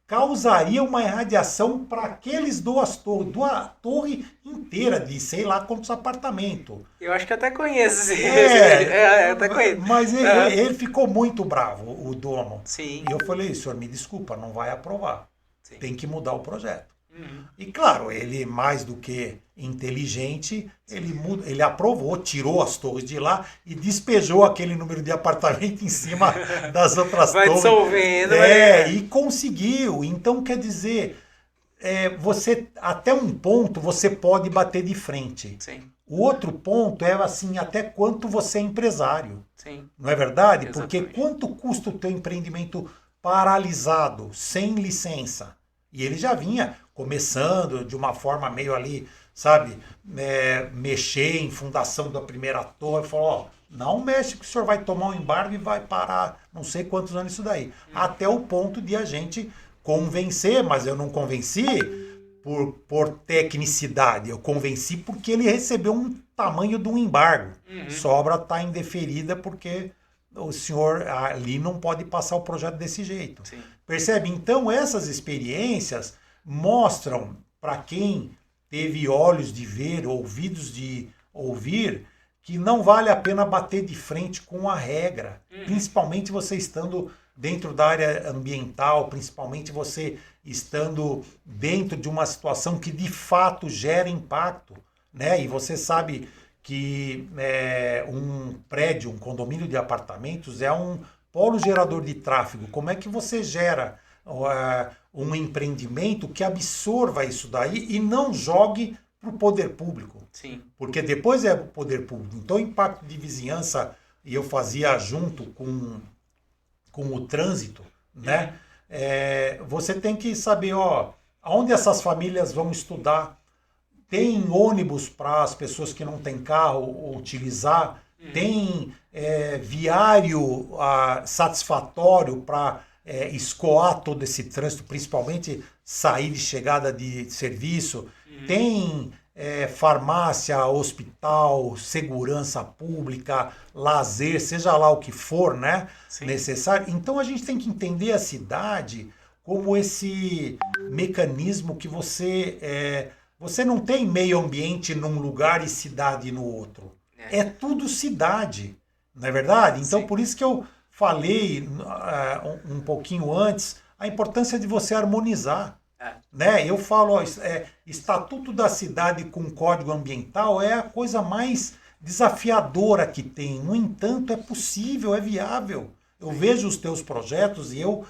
Speaker 2: causaria uma irradiação para aqueles 2 torres, uma torre inteira de sei lá quantos apartamentos.
Speaker 1: Eu acho que até conheço esse. Até conheço.
Speaker 2: Mas ele ficou muito bravo, o dono.
Speaker 1: Sim.
Speaker 2: E eu falei, senhor, me desculpa, não vai aprovar.
Speaker 1: Sim.
Speaker 2: Tem que mudar o projeto. E claro, ele mais do que inteligente, ele aprovou, tirou as torres de lá e despejou aquele número de apartamento em cima das outras
Speaker 1: vai
Speaker 2: torres.
Speaker 1: Dissolvendo.
Speaker 2: E conseguiu. Então, quer dizer, você até um ponto você pode bater de frente.
Speaker 1: Sim.
Speaker 2: O outro ponto é assim, até quanto você é empresário.
Speaker 1: Sim.
Speaker 2: Não é verdade?
Speaker 1: Exatamente.
Speaker 2: Porque quanto custa o teu empreendimento paralisado, sem licença? E ele já vinha começando de uma forma meio ali, sabe, mexer em fundação da primeira torre. Falou, ó, não mexe que o senhor vai tomar um embargo e vai parar não sei quantos anos isso daí. Até o ponto de a gente convencer, mas eu não convenci por tecnicidade, eu convenci porque ele recebeu um tamanho de um embargo. Sua obra está indeferida porque o senhor ali não pode passar o projeto desse jeito.
Speaker 1: Sim.
Speaker 2: Percebe? Então, essas experiências mostram para quem teve olhos de ver, ouvidos de ouvir, que não vale a pena bater de frente com a regra. Principalmente você estando dentro da área ambiental, principalmente você estando dentro de uma situação que de fato gera impacto, né? E você sabe que um prédio, um condomínio de apartamentos é um polo gerador de tráfego. Como é que você gera um empreendimento que absorva isso daí e não jogue para o poder público?
Speaker 1: Sim.
Speaker 2: Porque depois é o poder público. Então, o impacto de vizinhança, e eu fazia junto com o trânsito, né? Você tem que saber, aonde essas famílias vão estudar. Tem ônibus para as pessoas que não têm carro utilizar. Tem viário satisfatório para escoar todo esse trânsito, principalmente saída e chegada de serviço. Tem farmácia, hospital, segurança pública, lazer, seja lá o que for, né, necessário. Então a gente tem que entender a cidade como esse mecanismo que você não tem meio ambiente num lugar e cidade no outro. É tudo cidade, não é verdade? Então,
Speaker 1: Sim.
Speaker 2: por isso que eu falei um pouquinho antes a importância de você harmonizar. Né? Eu falo, Estatuto da Cidade com Código Ambiental é a coisa mais desafiadora que tem. No entanto, é possível, é viável. Eu vejo os teus projetos e eu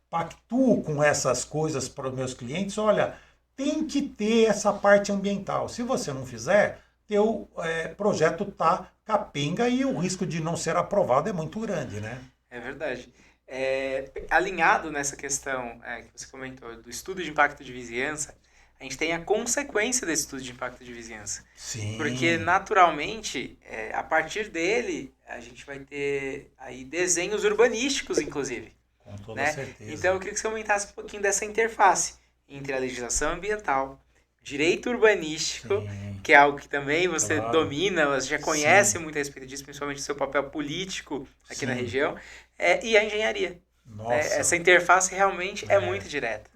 Speaker 2: pactuo com essas coisas para os meus clientes. Olha, tem que ter essa parte ambiental. Se você não fizer, teu projeto tá capenga e o risco de não ser aprovado é muito grande, né?
Speaker 1: É verdade. Alinhado nessa questão que você comentou do estudo de impacto de vizinhança, a gente tem a consequência desse estudo de impacto de vizinhança.
Speaker 2: Sim.
Speaker 1: Porque, naturalmente, a partir dele, a gente vai ter aí desenhos urbanísticos, inclusive.
Speaker 2: Com toda
Speaker 1: né?
Speaker 2: certeza.
Speaker 1: Então, eu queria que você comentasse um pouquinho dessa interface entre a legislação ambiental, direito urbanístico,
Speaker 2: Sim.
Speaker 1: que é algo que também você
Speaker 2: Claro.
Speaker 1: domina, você já conhece
Speaker 2: Sim.
Speaker 1: muito a respeito disso, principalmente o seu papel político aqui
Speaker 2: Sim.
Speaker 1: na região, e a engenharia.
Speaker 2: Nossa.
Speaker 1: Essa interface realmente é muito direta.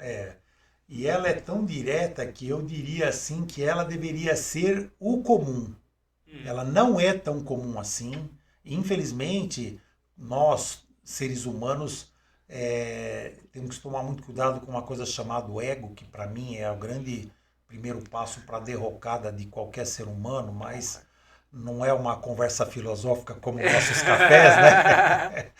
Speaker 2: E ela é tão direta que eu diria assim que ela deveria ser o comum. Ela não é tão comum assim. Infelizmente, nós, seres humanos, temos que tomar muito cuidado com uma coisa chamada ego, que para mim é o grande primeiro passo para a derrocada de qualquer ser humano, mas não é uma conversa filosófica como nossos cafés, né?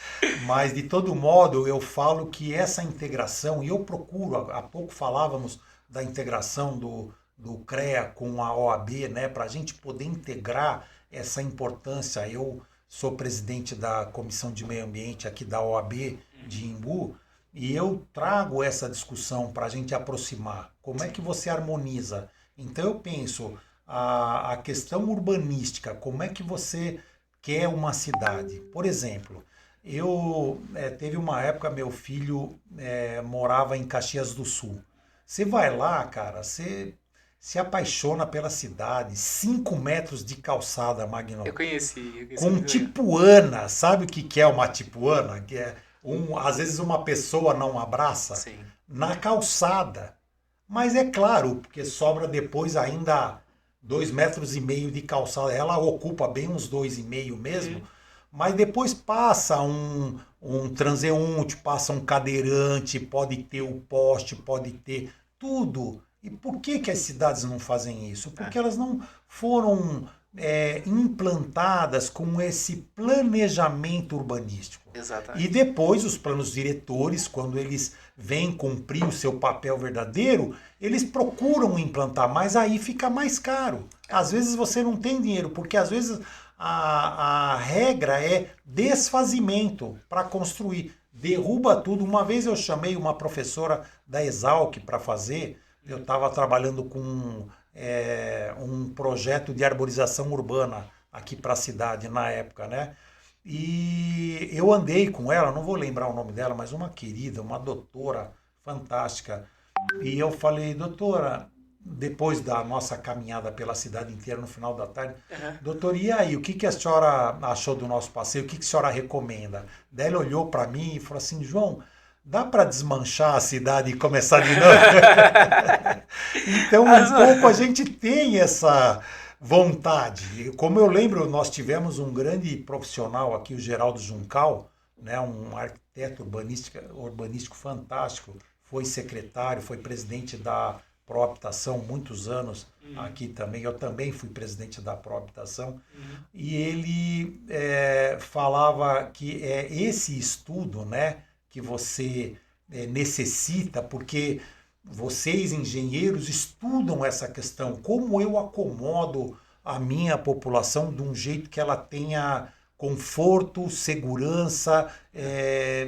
Speaker 2: Mas, de todo modo, eu falo que essa integração, e eu procuro, há pouco falávamos da integração do CREA com a OAB, né? Para a gente poder integrar essa importância. Eu sou presidente da Comissão de Meio Ambiente aqui da OAB de Imbu, e eu trago essa discussão para a gente aproximar. Como é que você harmoniza? Então eu penso, a questão urbanística, como é que você quer uma cidade? Por exemplo, teve uma época, meu filho morava em Caxias do Sul. Você vai lá, cara, você se apaixona pela cidade, 5 metros de calçada,
Speaker 1: Eu
Speaker 2: Magno,
Speaker 1: conheci
Speaker 2: com
Speaker 1: muito legal.
Speaker 2: tipuana. Sabe o que que é uma tipuana? Que é às vezes uma pessoa não abraça
Speaker 1: Sim.
Speaker 2: na calçada. Mas é claro, porque sobra depois ainda 2,5 metros de calçada. Ela ocupa bem uns 2,5 mesmo.
Speaker 1: Uhum.
Speaker 2: Mas depois passa um transeunte, passa um cadeirante, pode ter o poste, pode ter tudo. E por que que as cidades não fazem isso?
Speaker 1: É,
Speaker 2: Porque elas não foram implantadas com esse planejamento urbanístico. E
Speaker 1: exatamente.
Speaker 2: depois os planos diretores, quando eles vêm cumprir o seu papel verdadeiro, eles procuram implantar, mas aí fica mais caro.
Speaker 1: É.
Speaker 2: Às vezes você não tem dinheiro, porque às vezes a regra é desfazimento para construir. Derruba tudo. Uma vez eu chamei uma professora da Exalc para fazer, eu estava trabalhando com um projeto de arborização urbana aqui para a cidade na época, né? E eu andei com ela, não vou lembrar o nome dela, mas uma querida, uma doutora fantástica. E eu falei, doutora, depois da nossa caminhada pela cidade inteira no final da tarde,
Speaker 1: Uhum.
Speaker 2: doutora, e aí, o que que a senhora achou do nosso passeio? O que que a senhora recomenda? Daí ela olhou para mim e falou assim, João, dá para desmanchar a cidade e começar de novo? Então, um pouco a gente tem essa vontade. Como eu lembro, nós tivemos um grande profissional aqui, o Geraldo Juncal, né, um arquiteto urbanístico fantástico, foi secretário, foi presidente da Prohabitação muitos anos
Speaker 1: Uhum.
Speaker 2: aqui também. Eu também fui presidente da Prohabitação.
Speaker 1: Uhum.
Speaker 2: E ele falava que é esse estudo, né, que você necessita, porque vocês, engenheiros, estudam essa questão. Como eu acomodo a minha população de um jeito que ela tenha conforto, segurança,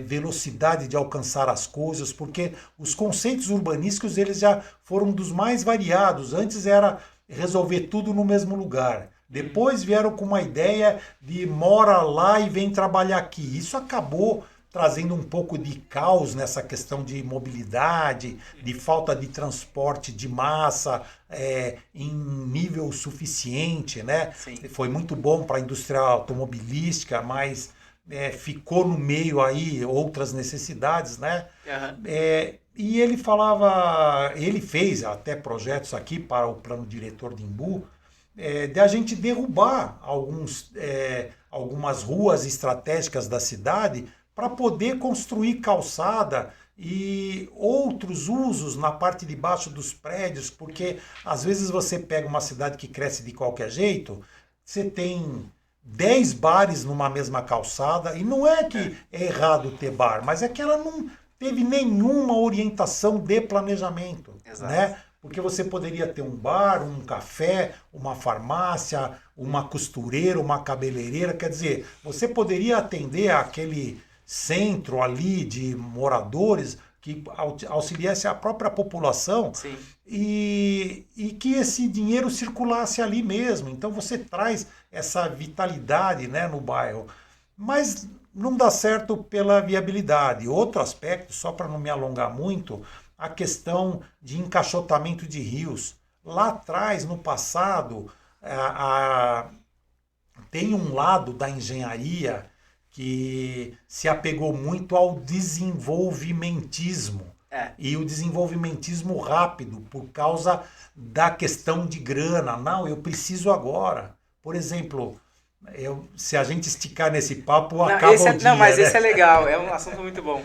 Speaker 2: velocidade de alcançar as coisas, porque os conceitos urbanísticos eles já foram dos mais variados. Antes era resolver tudo no mesmo lugar.
Speaker 1: Uhum.
Speaker 2: Depois vieram com uma ideia de mora lá e vem trabalhar aqui. Isso acabou trazendo um pouco de caos nessa questão de mobilidade, de falta de transporte de massa em nível suficiente, né?
Speaker 1: Sim.
Speaker 2: Foi muito bom para a indústria automobilística, mas ficou no meio aí outras necessidades, né?
Speaker 1: Uhum.
Speaker 2: E ele falava, ele fez até projetos aqui para o plano diretor de Imbu, de a gente derrubar algumas ruas estratégicas da cidade para poder construir calçada e outros usos na parte de baixo dos prédios, porque às vezes você pega uma cidade que cresce de qualquer jeito, você tem 10 bares numa mesma calçada, e não é
Speaker 1: É,
Speaker 2: que é errado ter bar, mas é que ela não teve nenhuma orientação de planejamento,
Speaker 1: exato.
Speaker 2: né? Porque você poderia ter um bar, um café, uma farmácia, uma costureira, uma cabeleireira, quer dizer, você poderia atender aquele centro ali de moradores que auxiliasse a própria população
Speaker 1: Sim.
Speaker 2: e que esse dinheiro circulasse ali mesmo. Então você traz essa vitalidade, né, no bairro. Mas não dá certo pela viabilidade. Outro aspecto, só para não me alongar muito, a questão de encaixotamento de rios. Lá atrás, no passado, tem um lado da engenharia que se apegou muito ao desenvolvimentismo.
Speaker 1: É.
Speaker 2: E o desenvolvimentismo rápido, por causa da questão de grana. Não, eu preciso agora. Por exemplo, se a gente esticar nesse papo,
Speaker 1: Não,
Speaker 2: acaba o
Speaker 1: não,
Speaker 2: dia,
Speaker 1: mas esse
Speaker 2: né?
Speaker 1: é legal, é um assunto muito bom.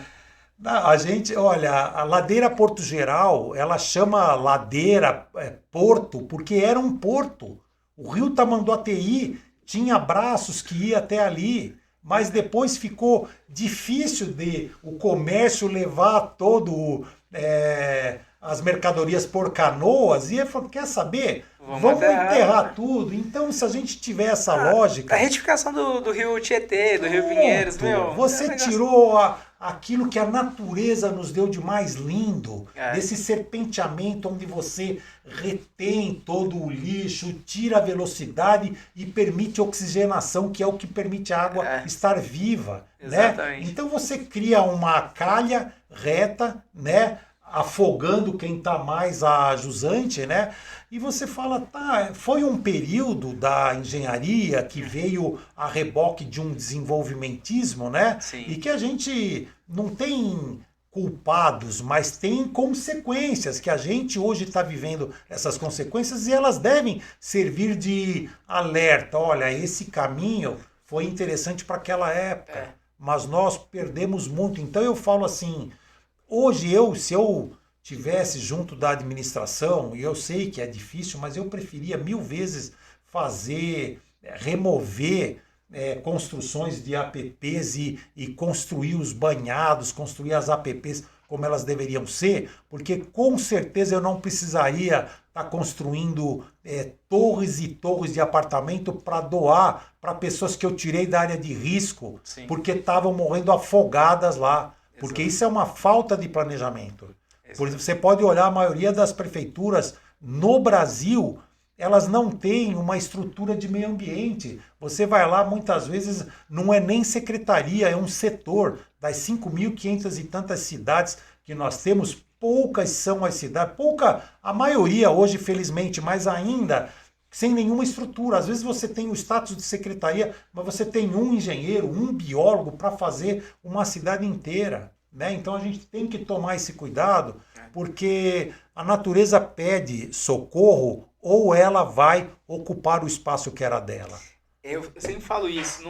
Speaker 2: A gente, olha, a ladeira Porto Geral, ela chama ladeira Porto porque era um porto. O rio Tamanduateí tinha braços que ia até ali, mas depois ficou difícil de o comércio levar as mercadorias por canoas. E ele falou, quer saber?
Speaker 1: Vamos
Speaker 2: Vamos enterrar
Speaker 1: aterrar.
Speaker 2: tudo. Então, se a gente tiver essa
Speaker 1: A
Speaker 2: lógica,
Speaker 1: retificação do rio Tietê, do rio Pinheiros,
Speaker 2: pronto,
Speaker 1: meu, é
Speaker 2: você
Speaker 1: um negócio.
Speaker 2: tirou aquilo que a natureza nos deu de mais lindo, desse serpenteamento onde você retém todo o lixo, tira a velocidade e permite oxigenação, que é o que permite a água estar viva.
Speaker 1: Exatamente.
Speaker 2: Né? Então você cria uma calha reta, né? Afogando quem está mais a jusante, né? E você fala, tá, foi um período da engenharia que veio a reboque de um desenvolvimentismo, né?
Speaker 1: Sim.
Speaker 2: E que a gente não tem culpados, mas tem consequências, que a gente hoje está vivendo essas consequências e elas devem servir de alerta. Olha, esse caminho foi interessante para aquela época, mas nós perdemos muito. Então eu falo assim, hoje se eu tivesse junto da administração, e eu sei que é difícil, mas eu preferia 1000 vezes remover construções de APPs e construir os banhados, construir as APPs como elas deveriam ser, porque com certeza eu não precisaria estar construindo torres e torres de apartamento para doar para pessoas que eu tirei da área de risco,
Speaker 1: Sim.
Speaker 2: porque estavam morrendo afogadas lá. Porque isso é uma falta de planejamento. Por exemplo, você pode olhar a maioria das prefeituras no Brasil, elas não têm uma estrutura de meio ambiente. Você vai lá, muitas vezes, não é nem secretaria, é um setor. Das 5.500 e tantas cidades que nós temos, poucas são as cidades. A maioria hoje, felizmente, mas ainda sem nenhuma estrutura. Às vezes você tem o status de secretaria, mas você tem um engenheiro, um biólogo para fazer uma cidade inteira. Né? Então a gente tem que tomar esse cuidado, porque a natureza pede socorro ou ela vai ocupar o espaço que era dela.
Speaker 1: Eu sempre falo isso,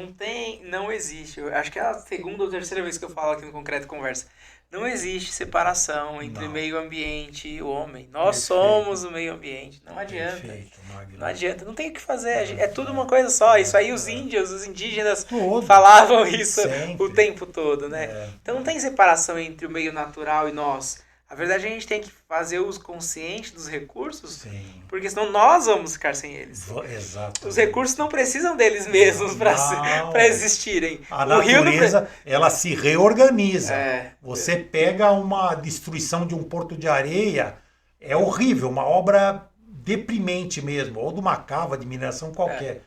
Speaker 1: não existe. Eu acho que é a segunda ou terceira vez que eu falo aqui no Concreto Conversa. Não existe separação entre meio ambiente e homem. Nós somos o meio ambiente. Não adianta.
Speaker 2: Perfeito,
Speaker 1: não adianta. Não tem o que fazer. É tudo uma coisa só. Isso aí os indígenas falavam isso o tempo todo, né? Então não tem separação entre o meio natural e nós. A verdade é que a gente tem que fazer uso consciente dos recursos, porque senão nós vamos ficar sem eles.
Speaker 2: Exato.
Speaker 1: Os recursos não precisam deles mesmos para existirem.
Speaker 2: A natureza, ela se reorganiza. Você pega uma destruição de um porto de areia, é horrível, uma obra deprimente mesmo, ou de uma cava de mineração qualquer.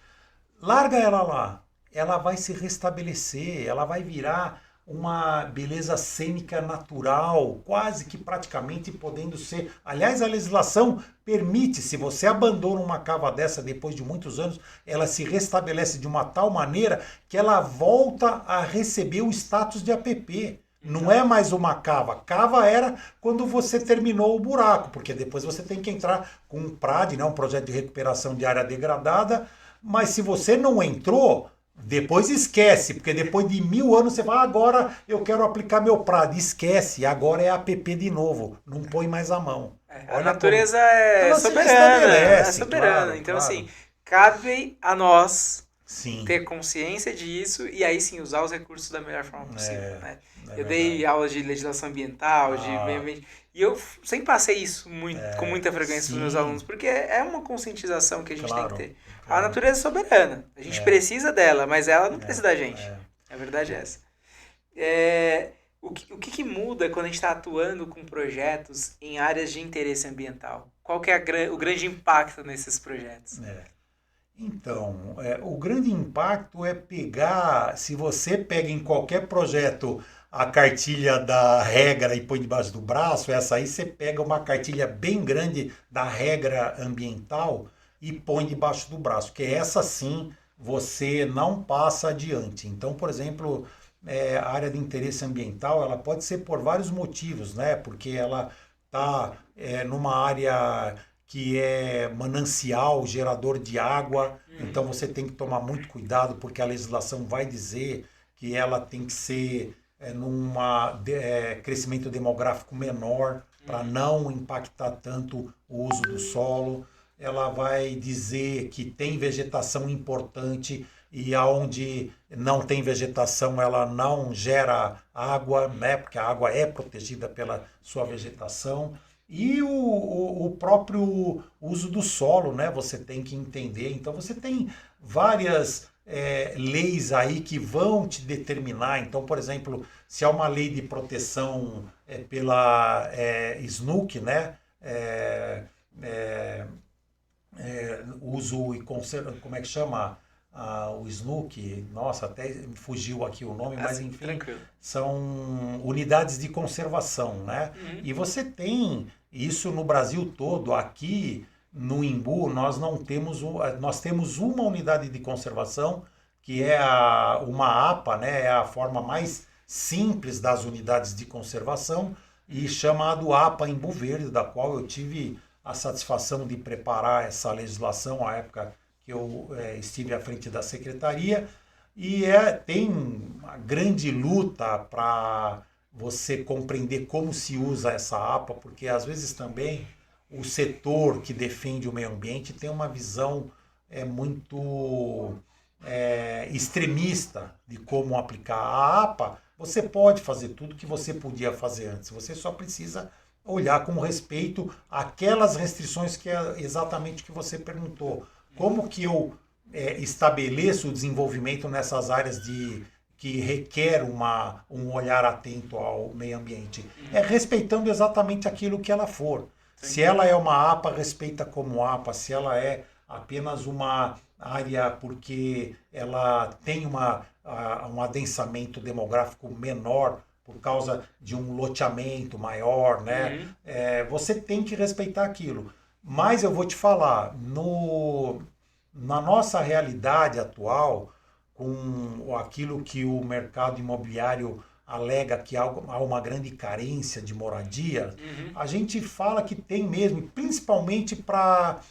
Speaker 2: Larga ela lá, ela vai se restabelecer, ela vai virar uma beleza cênica natural, quase que praticamente podendo ser. Aliás, a legislação permite, se você abandona uma cava dessa depois de muitos anos, ela se restabelece de uma tal maneira que ela volta a receber o status de APP. Não é mais uma cava. Cava era quando você terminou o buraco, porque depois você tem que entrar com um PRAD, né, um projeto de recuperação de área degradada, mas se você não entrou, depois esquece, porque depois de 1000 anos você fala, agora eu quero aplicar meu PRAD. Esquece, agora é APP de novo, não põe mais a mão.
Speaker 1: A natureza é soberana.
Speaker 2: Claro,
Speaker 1: então, assim, cabe a nós
Speaker 2: Sim.
Speaker 1: ter consciência disso e aí sim usar os recursos da melhor forma possível. Né? Eu dei aulas de legislação ambiental, de meio ambiente, e eu sempre passei isso com muita frequência para os meus alunos, porque é uma conscientização que a gente tem que ter. A natureza é soberana, a gente precisa dela, mas ela não precisa da gente. A verdade é essa. O que muda quando a gente está atuando com projetos em áreas de interesse ambiental? Qual que é o grande impacto nesses projetos?
Speaker 2: Então, o grande impacto é pegar, se você pega em qualquer projeto a cartilha da regra e põe debaixo do braço, essa aí você pega uma cartilha bem grande da regra ambiental e põe debaixo do braço, que essa sim você não passa adiante. Então, por exemplo, a área de interesse ambiental, ela pode ser por vários motivos, né? Porque ela está numa área que é manancial, gerador de água, então você tem que tomar muito cuidado, porque a legislação vai dizer que ela tem que ser num crescimento demográfico menor, para não impactar tanto o uso do solo. Ela vai dizer que tem vegetação importante e aonde não tem vegetação ela não gera água, né? Porque a água é protegida pela sua vegetação. E o próprio uso do solo, né? Você tem que entender. Então você tem várias leis aí que vão te determinar. Então, por exemplo, se há uma lei de proteção pela SNUC, né? Uso e conserva, como é que chama? O SNUC, nossa, até me fugiu aqui o nome, mas enfim,
Speaker 1: tranquilo.
Speaker 2: São unidades de conservação, né?
Speaker 1: Uhum.
Speaker 2: E você tem isso no Brasil todo. Aqui no Imbu nós temos uma unidade de conservação que é uma APA, né? É a forma mais simples das unidades de conservação e chamado APA Imbu Verde, da qual eu tive a satisfação de preparar essa legislação à época que eu estive à frente da secretaria, e tem uma grande luta para você compreender como se usa essa APA, porque às vezes também o setor que defende o meio ambiente tem uma visão muito extremista de como aplicar a APA. Você pode fazer tudo que você podia fazer antes, você só precisa olhar com respeito aquelas restrições que é exatamente o que você perguntou. Como que eu estabeleço o desenvolvimento nessas áreas que requer um olhar atento ao meio ambiente? É respeitando exatamente aquilo que ela for. Sim. Se ela é uma APA, respeita como APA. Se ela é apenas uma área porque ela tem um adensamento demográfico menor por causa de um loteamento maior, né? Você tem que respeitar aquilo. Mas eu vou te falar, na nossa realidade atual, com aquilo que o mercado imobiliário alega que há uma grande carência de moradia, a gente fala que tem mesmo, principalmente para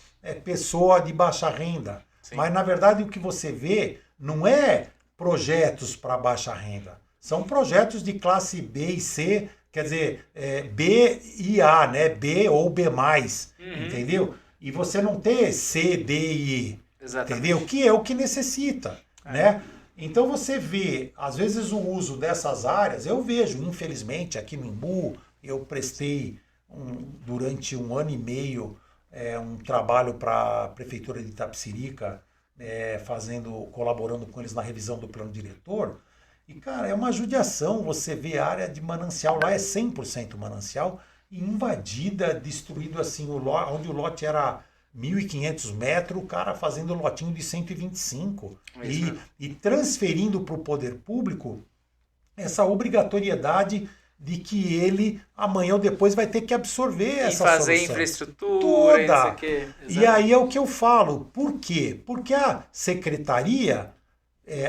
Speaker 2: pessoa de baixa renda. Sim. Mas, na verdade, o que você vê não é projetos para baixa renda. São projetos de classe B e C, quer dizer, B e A, né? B ou B+, entendeu? E você não ter C, D e E, entendeu? Que é o que necessita, né? Então você vê, às vezes, o uso dessas áreas, eu vejo, infelizmente, aqui no Imbu, eu prestei durante 1 ano e meio um trabalho para a Prefeitura de Itapecerica, colaborando com eles na revisão do plano diretor. E, cara, é uma judiação você ver a área de manancial, lá é 100% manancial, e invadida, destruído assim, onde o lote era 1.500 metros, o cara fazendo lotinho de 125 e transferindo para o poder público essa obrigatoriedade de que ele amanhã ou depois vai ter que absorver essa
Speaker 1: fazer
Speaker 2: solução.
Speaker 1: Infraestrutura,
Speaker 2: toda. E aí é o que eu falo. Por quê? Porque a secretaria,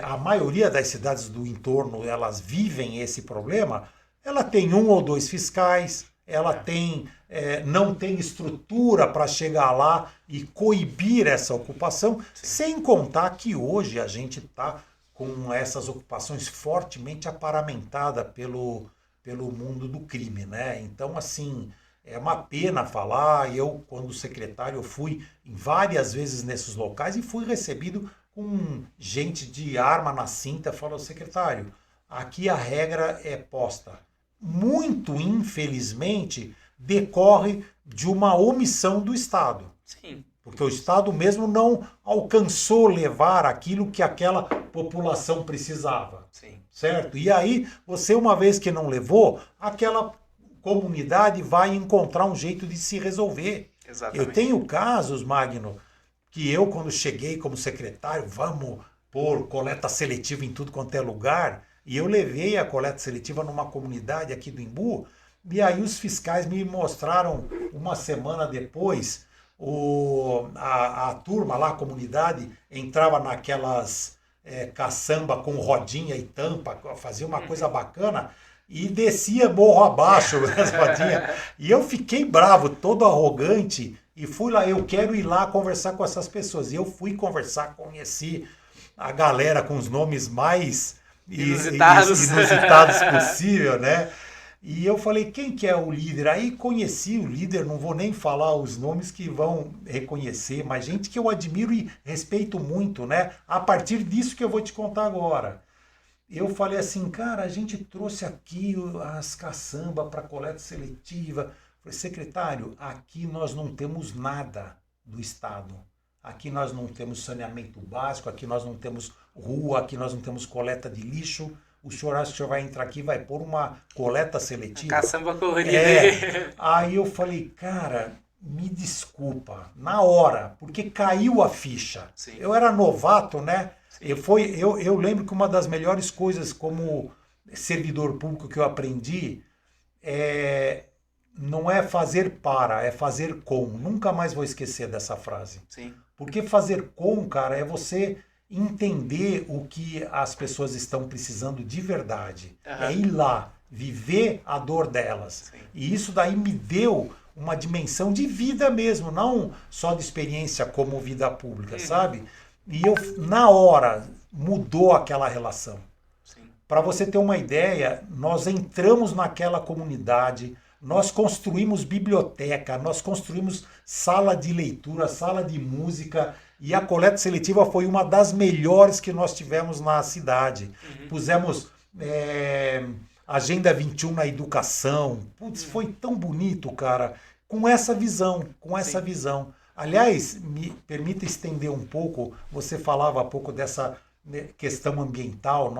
Speaker 2: a maioria das cidades do entorno, elas vivem esse problema, ela tem 1 ou 2 fiscais, ela não tem estrutura para chegar lá e coibir essa ocupação, sem contar que hoje a gente está com essas ocupações fortemente aparamentadas pelo mundo do crime, né? Então, assim, é uma pena falar. Eu, quando secretário, eu fui várias vezes nesses locais e fui recebido com gente de arma na cinta, falou: secretário, aqui a regra é posta. Muito infelizmente decorre de uma omissão do Estado.
Speaker 1: Sim.
Speaker 2: Porque o Estado mesmo não alcançou levar aquilo que aquela população precisava.
Speaker 1: Sim.
Speaker 2: Certo? E aí, você, uma vez que não levou, aquela comunidade vai encontrar um jeito de se resolver.
Speaker 1: Exatamente.
Speaker 2: Eu tenho casos, Magno, que eu, quando cheguei como secretário, vamos pôr coleta seletiva em tudo quanto é lugar, e eu levei a coleta seletiva numa comunidade aqui do Imbu, e aí os fiscais me mostraram, uma semana depois, a turma lá, a comunidade, entrava naquelas caçamba com rodinha e tampa, fazia uma coisa bacana, e descia morro abaixo as rodinhas. E eu fiquei bravo, todo arrogante, e fui lá, eu quero ir lá conversar com essas pessoas. E eu fui conversar, conheci a galera com os nomes mais inusitados possível, né? E eu falei, quem que é o líder? Aí conheci o líder, não vou nem falar os nomes que vão reconhecer, mas gente que eu admiro e respeito muito, né? A partir disso que eu vou te contar agora. Eu falei assim, cara, a gente trouxe aqui as caçamba para coleta seletiva. Falei, secretário, aqui nós não temos nada do Estado. aqui nós não temos saneamento básico, aqui nós não temos rua, aqui nós não temos coleta de lixo. O senhor acha que o senhor vai entrar aqui e vai pôr uma coleta seletiva?
Speaker 1: Caçamba colorida.
Speaker 2: Aí eu falei, cara, me desculpa, na hora, porque caiu a ficha.
Speaker 1: Sim.
Speaker 2: Eu era novato, né? Eu lembro que uma das melhores coisas como servidor público que eu aprendi não é fazer para, é fazer com. Nunca mais vou esquecer dessa frase.
Speaker 1: Sim.
Speaker 2: Porque fazer com, cara, é você entender o que as pessoas estão precisando de verdade. É ir lá, viver a dor delas.
Speaker 1: Sim.
Speaker 2: E isso daí me deu uma dimensão de vida mesmo, não só de experiência como vida pública, sabe? E na hora, mudou aquela relação. Para você ter uma ideia, nós entramos naquela comunidade, nós construímos biblioteca, nós construímos sala de leitura, sala de música, e a coleta seletiva foi uma das melhores que nós tivemos na cidade. Pusemos Agenda 21 na educação. Putz, foi tão bonito, cara, com essa visão, visão. Aliás, me permita estender um pouco, você falava há pouco dessa questão ambiental,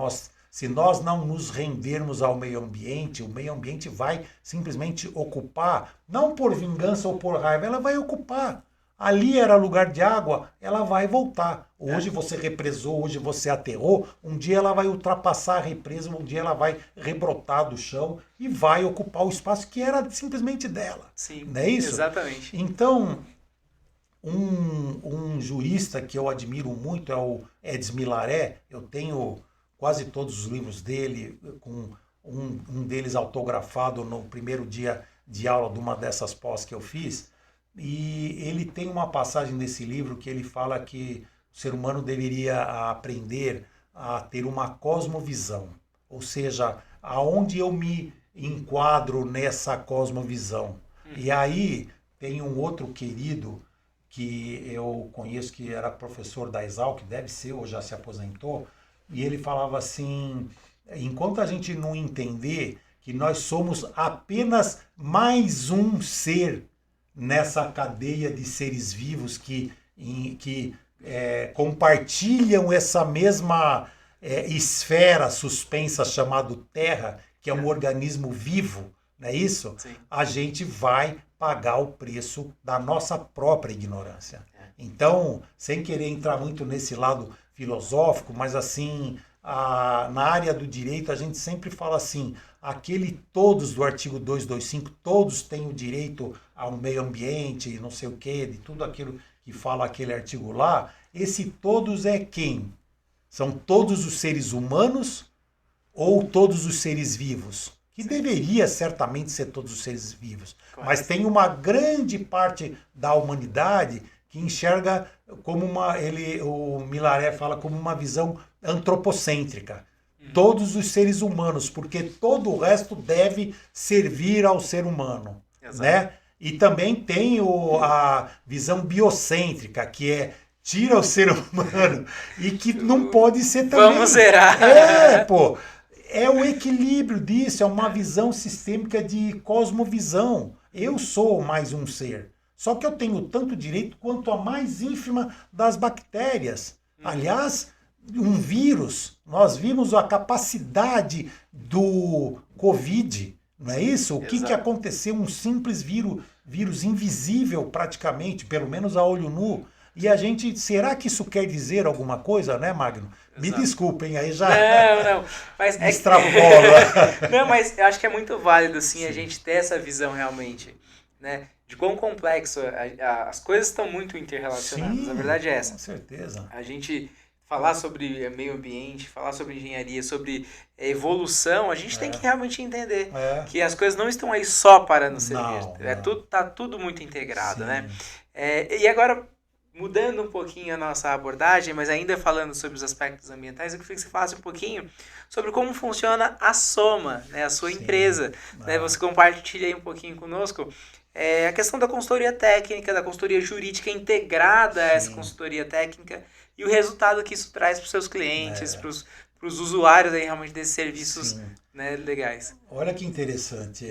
Speaker 2: se nós não nos rendermos ao meio ambiente, o meio ambiente vai simplesmente ocupar, não por vingança ou por raiva, ela vai ocupar. Ali era lugar de água, ela vai voltar. Hoje você represou, hoje você aterrou, um dia ela vai ultrapassar a represa, um dia ela vai rebrotar do chão e vai ocupar o espaço que era simplesmente dela.
Speaker 1: Sim,
Speaker 2: não é isso?
Speaker 1: Exatamente.
Speaker 2: Então, um jurista que eu admiro muito é o Edson Milaré. Eu tenho quase todos os livros dele, com um deles autografado no primeiro dia de aula de uma dessas pós que eu fiz. E ele tem uma passagem nesse livro que ele fala que o ser humano deveria aprender a ter uma cosmovisão. Ou seja, aonde eu me enquadro nessa cosmovisão. E aí tem um outro querido que eu conheço que era professor da Exalc, deve ser ou já se aposentou, e ele falava assim, enquanto a gente não entender que nós somos apenas mais um ser nessa cadeia de seres vivos que compartilham essa mesma esfera suspensa chamada Terra, que é um organismo vivo, não é isso?
Speaker 1: Sim.
Speaker 2: A gente vai pagar o preço da nossa própria ignorância. Então, sem querer entrar muito nesse lado filosófico, mas assim, na área do direito a gente sempre fala assim, todos do artigo 225, todos têm o direito ao meio ambiente, não sei o quê, de tudo aquilo que fala aquele artigo lá. Esse todos é quem? São todos os seres humanos ou todos os seres vivos? Que deveria certamente ser todos os seres vivos. Correto. Mas tem uma grande parte da humanidade que enxerga como o Milaré fala como uma visão antropocêntrica. Todos os seres humanos, porque todo o resto deve servir ao ser humano. Exato. Né? E também tem a visão biocêntrica, que tira o ser humano e que não pode ser também.
Speaker 1: Vamos zerar.
Speaker 2: É o equilíbrio disso, é uma visão sistêmica de cosmovisão. Eu sou mais um ser. Só que eu tenho tanto direito quanto a mais ínfima das bactérias. Aliás, um vírus, nós vimos a capacidade do Covid, não é isso? O que aconteceu? Um simples vírus invisível praticamente, pelo menos a olho nu. E a gente, será que isso quer dizer alguma coisa, né, Magno? Exato. Me desculpem, aí já
Speaker 1: não, mas
Speaker 2: extrapola.
Speaker 1: Não, mas eu acho que é muito válido, assim, a gente ter essa visão realmente, né? De quão complexo, as coisas estão muito interrelacionadas,
Speaker 2: Sim,
Speaker 1: a verdade é essa.
Speaker 2: Com certeza.
Speaker 1: A gente falar sobre meio ambiente, falar sobre engenharia, sobre evolução, a gente tem que realmente entender que as coisas não estão aí só para nos servir. Tá tudo muito integrado, né? E agora, mudando um pouquinho a nossa abordagem, mas ainda falando sobre os aspectos ambientais, eu queria que você falasse um pouquinho sobre como funciona a Soma, né, a sua empresa. Né, você compartilha aí um pouquinho conosco a questão da consultoria técnica, da consultoria jurídica integrada a essa consultoria técnica e o resultado que isso traz para os seus clientes, para os usuários aí realmente desses serviços, né, legais.
Speaker 2: Olha que interessante.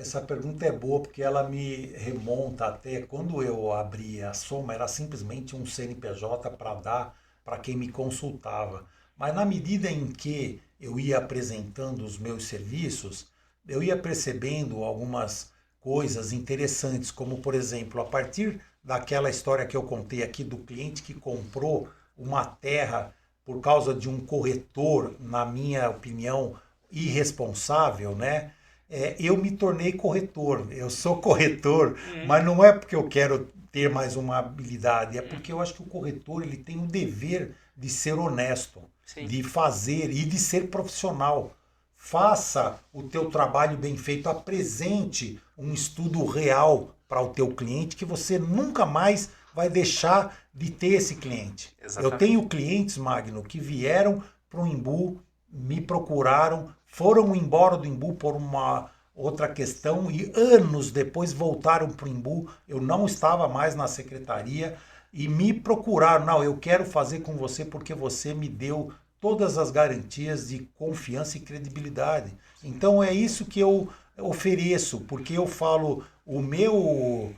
Speaker 2: Essa pergunta é boa porque ela me remonta até quando eu abri a Soma, era simplesmente um CNPJ para dar para quem me consultava. Mas na medida em que eu ia apresentando os meus serviços, eu ia percebendo algumas coisas interessantes, como por exemplo, a partir daquela história que eu contei aqui do cliente que comprou uma terra por causa de um corretor, na minha opinião, irresponsável, né? Eu me tornei corretor. Eu sou corretor, mas não é porque eu quero ter mais uma habilidade, é porque eu acho que o corretor ele tem o dever de ser honesto,
Speaker 1: Sim.
Speaker 2: de fazer e de ser profissional. Faça o teu trabalho bem feito, apresente um estudo real para o teu cliente que você nunca mais vai deixar de ter esse cliente.
Speaker 1: Exatamente.
Speaker 2: Eu tenho clientes, Magno, que vieram para o Imbu, me procuraram, foram embora do Imbu por uma outra questão e anos depois voltaram para o Imbu. Eu não estava mais na secretaria e me procuraram. Não, eu quero fazer com você porque você me deu todas as garantias de confiança e credibilidade. Então é isso que eu ofereço, porque eu falo, o meu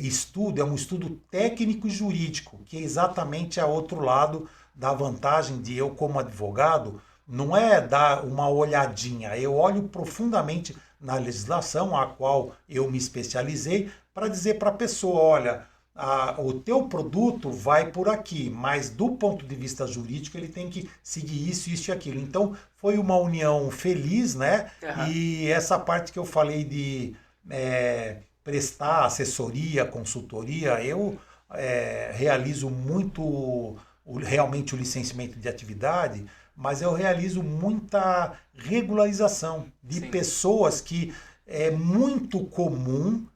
Speaker 2: estudo é um estudo técnico e jurídico, que é exatamente a outro lado da vantagem de eu como advogado, não é dar uma olhadinha, eu olho profundamente na legislação a qual eu me especializei para dizer para a pessoa, olha, o teu produto vai por aqui, mas do ponto de vista jurídico ele tem que seguir isso, isso e aquilo. Então foi uma união feliz, né?
Speaker 1: Uhum.
Speaker 2: E essa parte que eu falei de prestar assessoria, consultoria, eu realizo muito realmente o licenciamento de atividade, mas eu realizo muita regularização de
Speaker 1: Sim.
Speaker 2: pessoas que é muito comum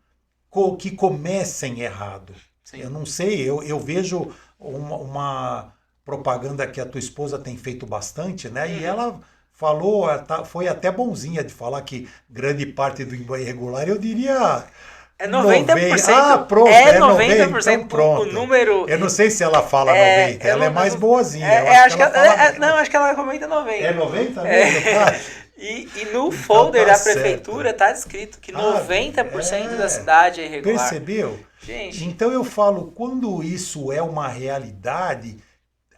Speaker 2: que comecem errado.
Speaker 1: Sim.
Speaker 2: Eu não sei, eu vejo uma propaganda que a tua esposa tem feito bastante, né? E ela falou, foi até bonzinha de falar que grande parte do Imbu é irregular, eu diria...
Speaker 1: É 90%.
Speaker 2: Ah, pronto,
Speaker 1: é
Speaker 2: 90%.
Speaker 1: 90%.
Speaker 2: Então pronto.
Speaker 1: O número...
Speaker 2: Eu não sei se ela fala 90%, ela é mais boazinha.
Speaker 1: Não, acho que ela comenta 90%.
Speaker 2: É 90% mesmo?
Speaker 1: E no folder
Speaker 2: tá
Speaker 1: da prefeitura
Speaker 2: certo.
Speaker 1: tá escrito que 90% da cidade é irregular.
Speaker 2: Percebeu?
Speaker 1: Gente.
Speaker 2: Então eu falo, quando isso é uma realidade,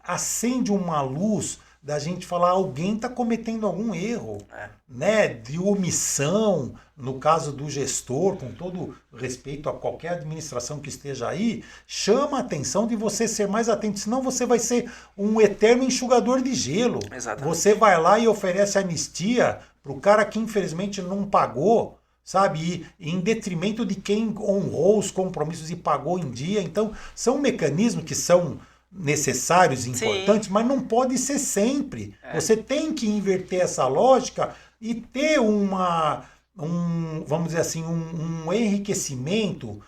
Speaker 2: acende uma luz da gente falar, alguém está cometendo algum erro, né? De omissão, no caso do gestor, com todo respeito a qualquer administração que esteja aí, chama a atenção de você ser mais atento, senão você vai ser um eterno enxugador de gelo.
Speaker 1: Exatamente.
Speaker 2: Você vai lá e oferece anistia para o cara que infelizmente não pagou, sabe? E em detrimento de quem honrou os compromissos e pagou em dia. Então, são mecanismos que são necessários, importantes, mas não pode ser sempre. Você tem que inverter essa lógica e ter vamos dizer assim, um enriquecimento,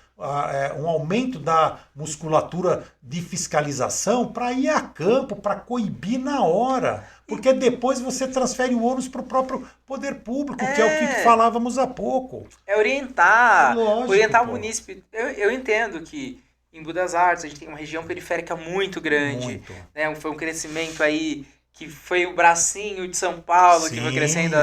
Speaker 2: um aumento da musculatura de fiscalização para ir a campo, para coibir na hora. Porque depois você transfere o ônus para o próprio poder público, que é o que falávamos há pouco.
Speaker 1: É orientar,
Speaker 2: Lógico,
Speaker 1: orientar o munícipe. Eu entendo que em Embu das Artes a gente tem uma região periférica muito grande.
Speaker 2: Muito.
Speaker 1: Né? Foi um crescimento aí que foi o bracinho de São Paulo. Sim, que foi crescendo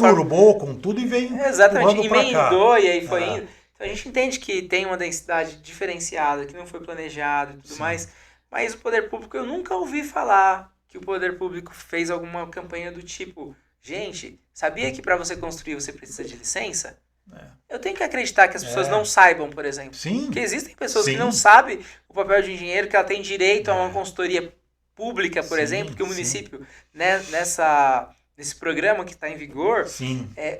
Speaker 2: conurbou com tudo e veio
Speaker 1: exatamente, emendou
Speaker 2: cá.
Speaker 1: E aí foi indo. Então a gente entende que tem uma densidade diferenciada, que não foi planejado e tudo mais, mas o poder público, eu nunca ouvi falar que o poder público fez alguma campanha do tipo, gente, sabia que para você construir você precisa de licença? Eu tenho que acreditar que as pessoas não saibam, por exemplo.
Speaker 2: Sim.
Speaker 1: Porque existem pessoas que não sabem o papel de engenheiro, que ela tem direito a uma consultoria pública, por exemplo, que o município, né, nesse programa que está em vigor,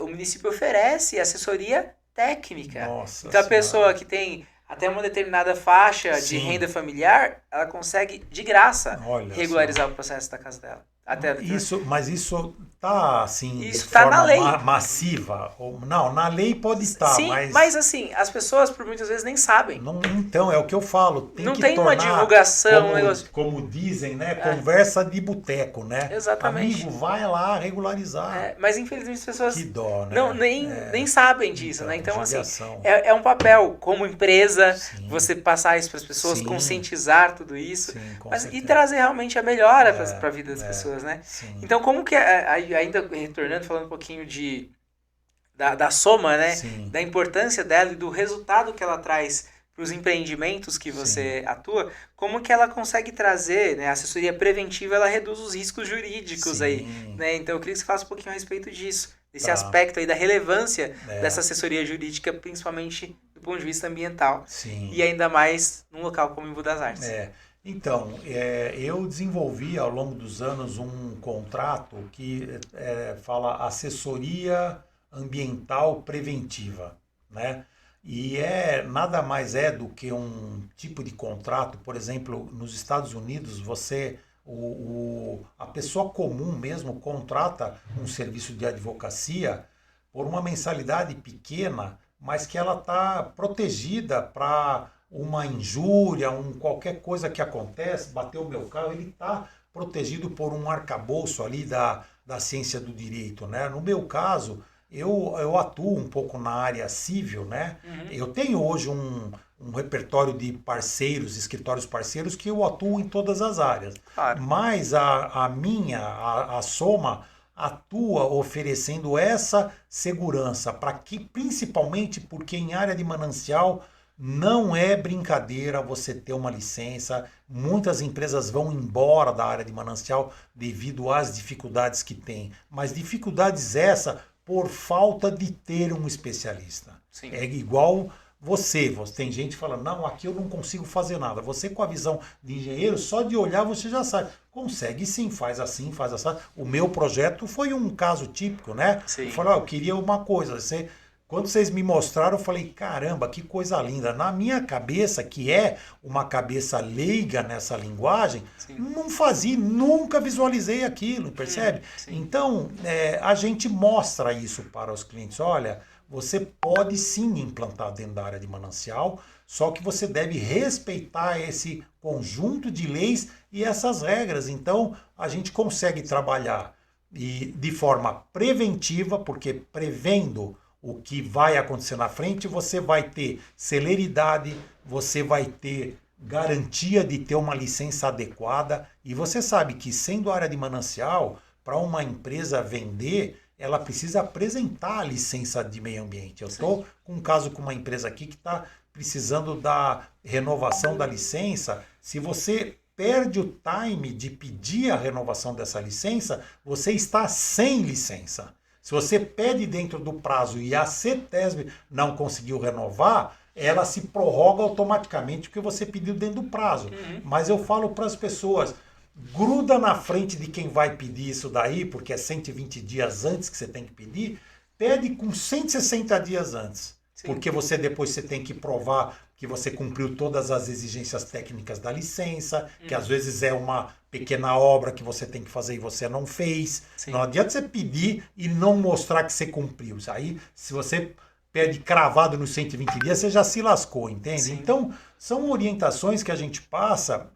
Speaker 1: o município oferece assessoria técnica.
Speaker 2: Nossa
Speaker 1: então a
Speaker 2: senhora.
Speaker 1: pessoa que tem até uma determinada faixa de renda familiar, ela consegue, de graça, regularizar o processo da casa dela.
Speaker 2: Mas isso tá assim,
Speaker 1: isso
Speaker 2: de
Speaker 1: tá
Speaker 2: forma
Speaker 1: na lei.
Speaker 2: Massiva? Não, na lei pode estar,
Speaker 1: sim, mas assim, as pessoas por muitas vezes nem sabem.
Speaker 2: Então, é o que eu falo.
Speaker 1: Não tem uma divulgação,
Speaker 2: como dizem, né? Conversa de boteco, né?
Speaker 1: Exatamente.
Speaker 2: Amigo, vai lá regularizar.
Speaker 1: Mas infelizmente as pessoas
Speaker 2: que dó, né?
Speaker 1: nem sabem disso, né? Então, assim,
Speaker 2: judiação.
Speaker 1: é um papel como empresa, você passar isso para as pessoas, conscientizar tudo isso, e trazer realmente a melhora para a vida das pessoas, né?
Speaker 2: Sim.
Speaker 1: Então, como que, ainda retornando, falando um pouquinho da soma, né?
Speaker 2: Sim.
Speaker 1: Da importância dela e do resultado que ela traz para os empreendimentos que você atua, como que ela consegue trazer, né? A assessoria preventiva, ela reduz os riscos jurídicos aí, né? Então eu queria que você falasse um pouquinho a respeito disso, desse aspecto aí da relevância dessa assessoria jurídica, principalmente do ponto de vista ambiental.
Speaker 2: Sim.
Speaker 1: E ainda mais num local como Embu das Artes.
Speaker 2: Então, eu desenvolvi ao longo dos anos um contrato que fala assessoria ambiental preventiva, né? E nada mais é do que um tipo de contrato, por exemplo, nos Estados Unidos, a pessoa comum mesmo contrata um serviço de advocacia por uma mensalidade pequena, mas que ela está protegida para uma injúria, qualquer coisa que acontece, bateu o meu carro, ele está protegido por um arcabouço ali da ciência do direito, né? No meu caso, eu atuo um pouco na área civil, né? Eu tenho hoje um repertório de parceiros, escritórios parceiros, que eu atuo em todas as áreas.
Speaker 1: Claro.
Speaker 2: Mas a Soma atua oferecendo essa segurança para que, principalmente porque em área de manancial não é brincadeira você ter uma licença. Muitas empresas vão embora da área de manancial devido às dificuldades que tem. Mas dificuldades essa por falta de ter um especialista.
Speaker 1: Sim.
Speaker 2: É igual você tem gente que fala, não, aqui eu não consigo fazer nada. Você com a visão de engenheiro, só de olhar você já sabe. Consegue sim, faz assim, faz assim. O meu projeto foi um caso típico, né?
Speaker 1: Sim.
Speaker 2: Eu falei, eu queria uma coisa, quando vocês me mostraram, eu falei, caramba, que coisa linda. Na minha cabeça, que é uma cabeça leiga nessa linguagem, não fazia, nunca visualizei aquilo, percebe? Então, a gente mostra isso para os clientes. Olha, você pode sim implantar dentro da área de manancial, só que você deve respeitar esse conjunto de leis e essas regras. Então, a gente consegue trabalhar de forma preventiva, porque prevendo o que vai acontecer na frente, você vai ter celeridade, você vai ter garantia de ter uma licença adequada. E você sabe que, sendo área de manancial, para uma empresa vender, ela precisa apresentar a licença de meio ambiente. Eu estou com um caso com uma empresa aqui que está precisando da renovação da licença. Se você perde o time de pedir a renovação dessa licença, você está sem licença. Se você pede dentro do prazo e a CETESB não conseguiu renovar, ela se prorroga automaticamente porque você pediu dentro do prazo. Mas eu falo para as pessoas, gruda na frente de quem vai pedir isso daí, porque é 120 dias antes que você tem que pedir, pede com 160 dias antes. Porque depois você tem que provar que você cumpriu todas as exigências técnicas da licença, que às vezes é uma pequena obra que você tem que fazer e você não fez. Não adianta você pedir e não mostrar que você cumpriu. Aí, se você pede cravado nos 120 dias, você já se lascou, entende? Então, são orientações que a gente passa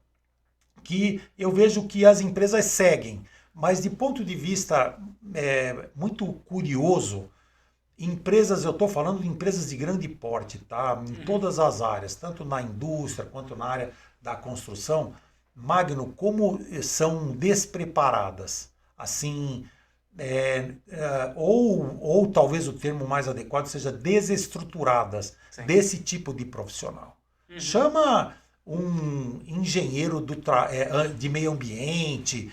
Speaker 2: que eu vejo que as empresas seguem. Mas, de ponto de vista muito curioso, empresas, eu estou falando de empresas de grande porte, tá? Em todas as áreas, tanto na indústria quanto na área da construção, Magno, como são despreparadas, assim, ou talvez o termo mais adequado seja desestruturadas desse tipo de profissional. Chama um engenheiro de meio ambiente,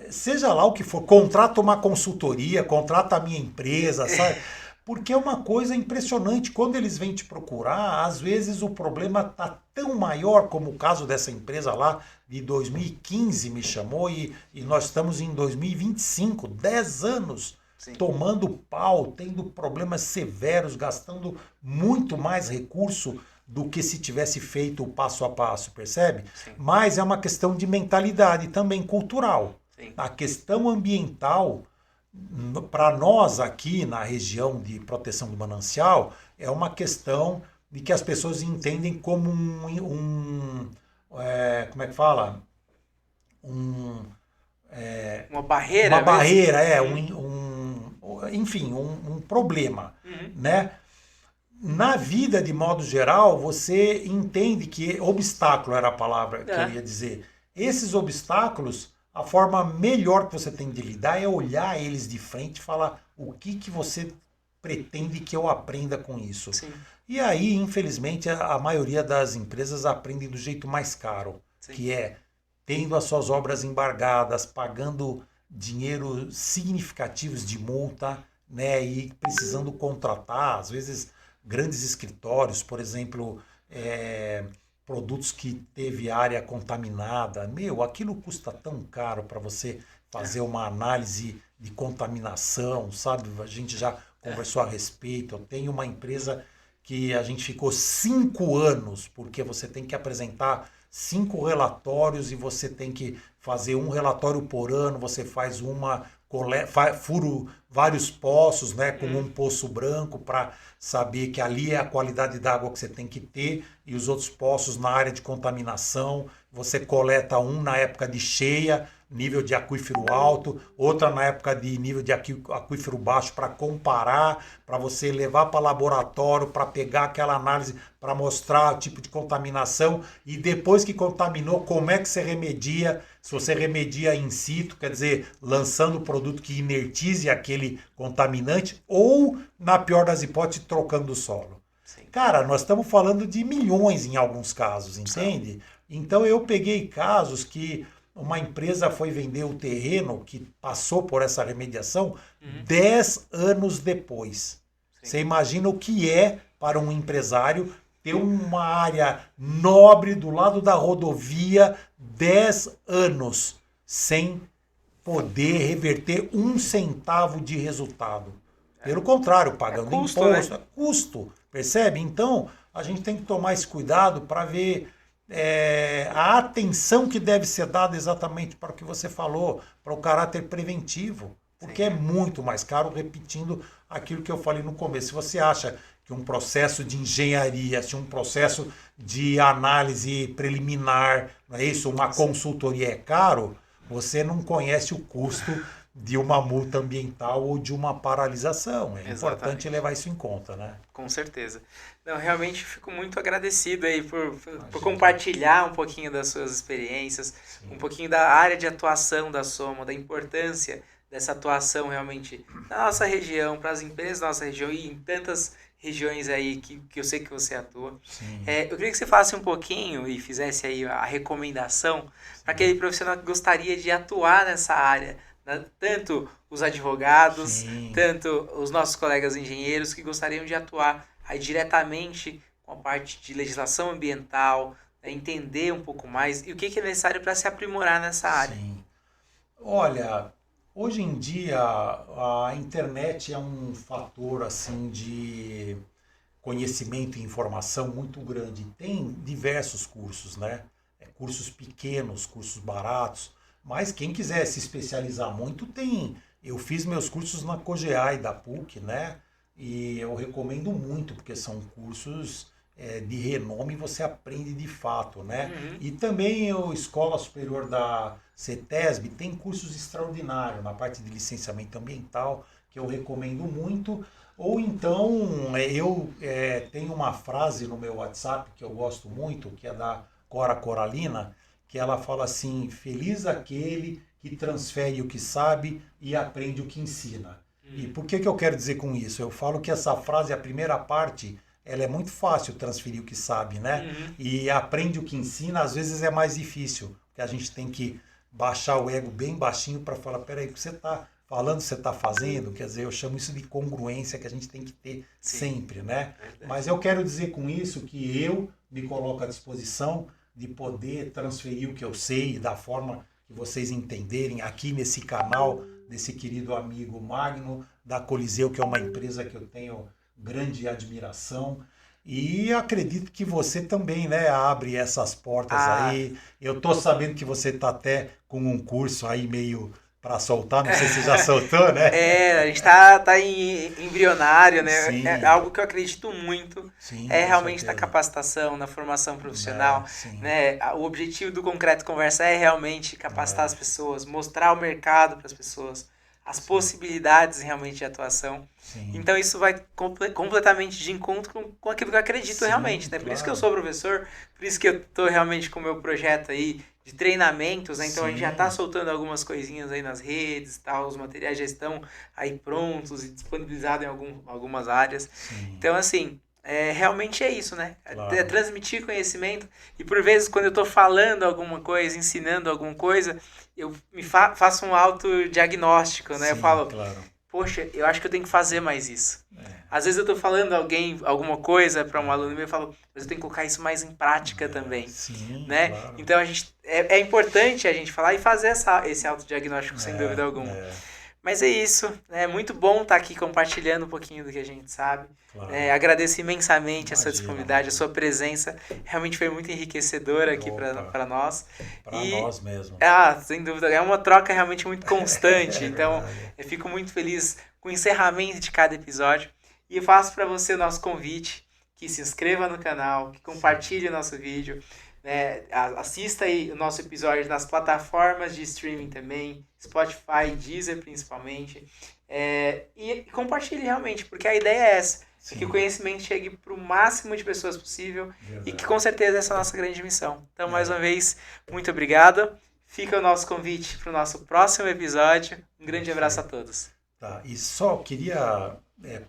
Speaker 2: seja lá o que for, contrata uma consultoria, contrata a minha empresa, sabe? Porque é uma coisa impressionante. Quando eles vêm te procurar, às vezes o problema está tão maior, como o caso dessa empresa lá de 2015 me chamou, e nós estamos em 2025, 10 anos tomando pau, tendo problemas severos, gastando muito mais recurso do que se tivesse feito o passo a passo, percebe? Mas é uma questão de mentalidade também cultural. A questão ambiental, para nós aqui na região de proteção do manancial, é uma questão de que as pessoas entendem como como é que fala?
Speaker 1: Uma barreira?
Speaker 2: Uma barreira, enfim, um problema, né? Na vida, de modo geral, você entende que obstáculo era a palavra que eu ia dizer. Esses obstáculos, a forma melhor que você tem de lidar é olhar eles de frente e falar o que você pretende que eu aprenda com isso?
Speaker 1: Sim.
Speaker 2: E aí, infelizmente, a maioria das empresas aprende do jeito mais caro,
Speaker 1: Sim.
Speaker 2: que é tendo as suas obras embargadas, pagando dinheiro significativos de multa, né, e precisando contratar, às vezes, grandes escritórios, por exemplo, produtos que teve área contaminada. Meu, aquilo custa tão caro para você fazer uma análise de contaminação, sabe? A gente já conversou a respeito. Eu tenho uma empresa que a gente ficou 5 anos, porque você tem que apresentar 5 relatórios e você tem que fazer um relatório por ano, você faz furo vários poços, né, com um poço branco para saber que ali é a qualidade da água que você tem que ter e os outros poços na área de contaminação. Você coleta um na época de cheia, nível de aquífero alto, outra na época de nível de aquífero baixo para comparar, para você levar para laboratório, para pegar aquela análise, para mostrar o tipo de contaminação e depois que contaminou, como é que você remedia, se você remedia in situ, quer dizer, lançando o produto que inertize aquele contaminante ou, na pior das hipóteses, trocando o solo.
Speaker 1: Sim.
Speaker 2: Cara, nós estamos falando de milhões em alguns casos, entende? Então eu peguei casos que uma empresa foi vender o terreno que passou por essa remediação 10 anos depois.
Speaker 1: Sim.
Speaker 2: Você imagina o que é para um empresário ter uma área nobre do lado da rodovia 10 anos sem poder reverter um centavo de resultado. Pelo contrário, pagando
Speaker 1: custo,
Speaker 2: imposto,
Speaker 1: né?
Speaker 2: custo, percebe? Então, a gente tem que tomar esse cuidado para ver a atenção que deve ser dada exatamente para o que você falou, para o caráter preventivo, porque é muito mais caro, repetindo aquilo que eu falei no começo. Se você acha que um processo de engenharia, se um processo de análise preliminar, não é isso? Uma consultoria é caro, você não conhece o custo de uma multa ambiental ou de uma paralisação. É importante levar isso em conta, né?
Speaker 1: Com certeza. Não, realmente fico muito agradecido aí por compartilhar um pouquinho das suas experiências, um pouquinho da área de atuação da Soma, da importância dessa atuação realmente na nossa região, para as empresas da nossa região e em tantas regiões aí que eu sei que você atua. Eu queria que você falasse um pouquinho e fizesse aí a recomendação para aquele profissional que gostaria de atuar nessa área, né? Tanto os advogados, tanto os nossos colegas engenheiros que gostariam de atuar aí diretamente com a parte de legislação ambiental, né? Entender um pouco mais e o que é necessário para se aprimorar nessa área.
Speaker 2: Sim. Olha, hoje em dia a internet é um fator assim de conhecimento e informação muito grande. Tem diversos cursos, né? Cursos pequenos, cursos baratos, mas quem quiser se especializar muito tem. Eu fiz meus cursos na COGEAI da PUC, né? E eu recomendo muito, porque são cursos de renome e você aprende de fato, né? E também a Escola Superior da CETESB tem cursos extraordinários na parte de licenciamento ambiental, que eu recomendo muito. Ou então, eu tenho uma frase no meu WhatsApp que eu gosto muito, que é da Cora Coralina, que ela fala assim: feliz aquele que transfere o que sabe e aprende o que ensina. E por que eu quero dizer com isso? Eu falo que essa frase, a primeira parte, ela é muito fácil transferir o que sabe, né? E aprende o que ensina, às vezes é mais difícil, porque a gente tem que baixar o ego bem baixinho para falar, peraí, o que você está falando, você está fazendo? Quer dizer, eu chamo isso de congruência que a gente tem que ter sempre, né? Mas eu quero dizer com isso que eu me coloco à disposição de poder transferir o que eu sei da forma que vocês entenderem aqui nesse canal desse querido amigo Magno, da Coliseu, que é uma empresa que eu tenho grande admiração. E acredito que você também, né, abre essas portas aí. Eu tô sabendo que você tá até com um curso aí meio para soltar, não sei se já soltou, né?
Speaker 1: A gente tá em embrionário, né?
Speaker 2: Sim.
Speaker 1: É algo que eu acredito muito.
Speaker 2: Sim,
Speaker 1: Realmente na capacitação, na formação profissional, né? O objetivo do Concreto Conversa é realmente capacitar as pessoas, mostrar o mercado para as pessoas, as possibilidades realmente de atuação. Então isso vai completamente de encontro com aquilo que eu acredito realmente, né? Por isso que eu sou professor, por isso que eu tô realmente com o meu projeto aí, de treinamentos, né? Então a gente já
Speaker 2: Sim.
Speaker 1: está soltando algumas coisinhas aí nas redes, tal, os materiais já estão aí prontos e disponibilizados em algumas áreas.
Speaker 2: Sim,
Speaker 1: Então, assim, realmente é isso, né?
Speaker 2: claro.
Speaker 1: Transmitir conhecimento. E por vezes, quando eu estou falando alguma coisa, ensinando alguma coisa, eu faço um autodiagnóstico, né? Eu
Speaker 2: Sim,
Speaker 1: falo,
Speaker 2: claro.
Speaker 1: poxa, eu acho que eu tenho que fazer mais isso.
Speaker 2: É,
Speaker 1: Às vezes eu estou falando alguma coisa para um aluno meu, eu falo, mas eu tenho que colocar isso mais em prática também,
Speaker 2: sim,
Speaker 1: né?
Speaker 2: claro.
Speaker 1: Então é importante a gente falar e fazer esse autodiagnóstico sem dúvida alguma. Mas é isso, é muito bom estar aqui compartilhando um pouquinho do que a gente sabe.
Speaker 2: Claro.
Speaker 1: Agradeço imensamente a sua
Speaker 2: Imagina,
Speaker 1: disponibilidade, a sua presença. Realmente foi muito enriquecedora aqui para nós.
Speaker 2: Para nós mesmo.
Speaker 1: Sem dúvida, é uma troca realmente muito constante. Então,
Speaker 2: verdade.
Speaker 1: eu fico muito feliz com o encerramento de cada episódio. E eu faço para você o nosso convite, que se inscreva no canal, que compartilhe o nosso vídeo. Assista aí o nosso episódio nas plataformas de streaming também, Spotify, Deezer principalmente, e compartilhe realmente, porque a ideia é essa, que o conhecimento chegue para o máximo de pessoas possível. Verdade. E que com certeza essa é a nossa grande missão. Então, mais uma vez, muito obrigado, fica o nosso convite para o nosso próximo episódio, um grande abraço a todos.
Speaker 2: Tá, e só queria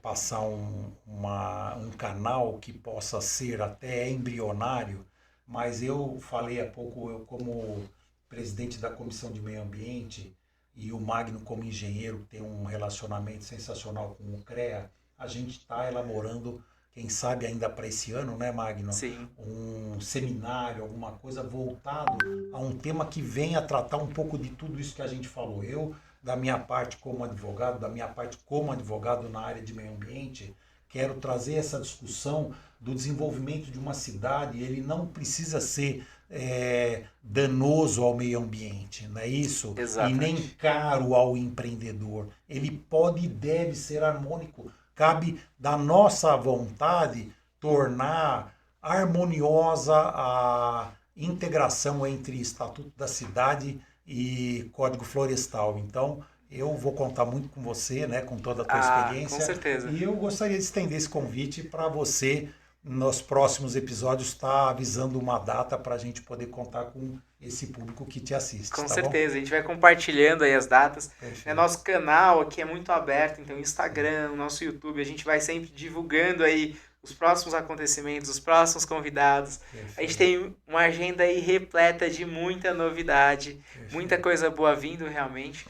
Speaker 2: passar um canal que possa ser até embrionário, mas eu falei há pouco, eu como presidente da Comissão de Meio Ambiente e o Magno como engenheiro tem um relacionamento sensacional com o CREA, a gente está elaborando, quem sabe ainda para esse ano, né, Magno?
Speaker 1: Sim.
Speaker 2: Um seminário, alguma coisa voltado a um tema que venha tratar um pouco de tudo isso que a gente falou. Eu, da minha parte como advogado na área de meio ambiente, quero trazer essa discussão do desenvolvimento de uma cidade. Ele não precisa ser danoso ao meio ambiente, não é isso?
Speaker 1: Exatamente.
Speaker 2: E nem caro ao empreendedor. Ele pode e deve ser harmônico. Cabe da nossa vontade tornar harmoniosa a integração entre Estatuto da Cidade e Código Florestal. Então, eu vou contar muito com você, né, com toda a tua experiência.
Speaker 1: Com certeza.
Speaker 2: E eu gostaria de estender esse convite para você, nos próximos episódios, estar avisando uma data para a gente poder contar com esse público que te assiste.
Speaker 1: Com certeza, bom? A gente vai compartilhando aí as datas. Nosso canal aqui é muito aberto, então Instagram, nosso YouTube, a gente vai sempre divulgando aí os próximos acontecimentos, os próximos convidados. Perfeito. A gente tem uma agenda aí repleta de muita novidade, muita coisa boa vindo realmente,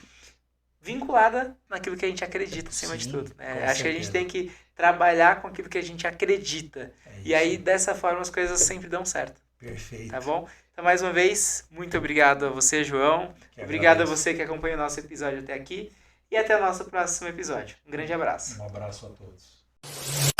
Speaker 1: vinculada naquilo que a gente acredita acima de tudo. Né? Acho que a gente tem que trabalhar com aquilo que a gente acredita. E aí, dessa forma, as coisas sempre dão certo.
Speaker 2: Perfeito.
Speaker 1: Tá bom? Então, mais uma vez, muito obrigado a você, João. Obrigado a você que acompanha o nosso episódio até aqui. E até o nosso próximo episódio. Um grande abraço.
Speaker 2: Um abraço a todos.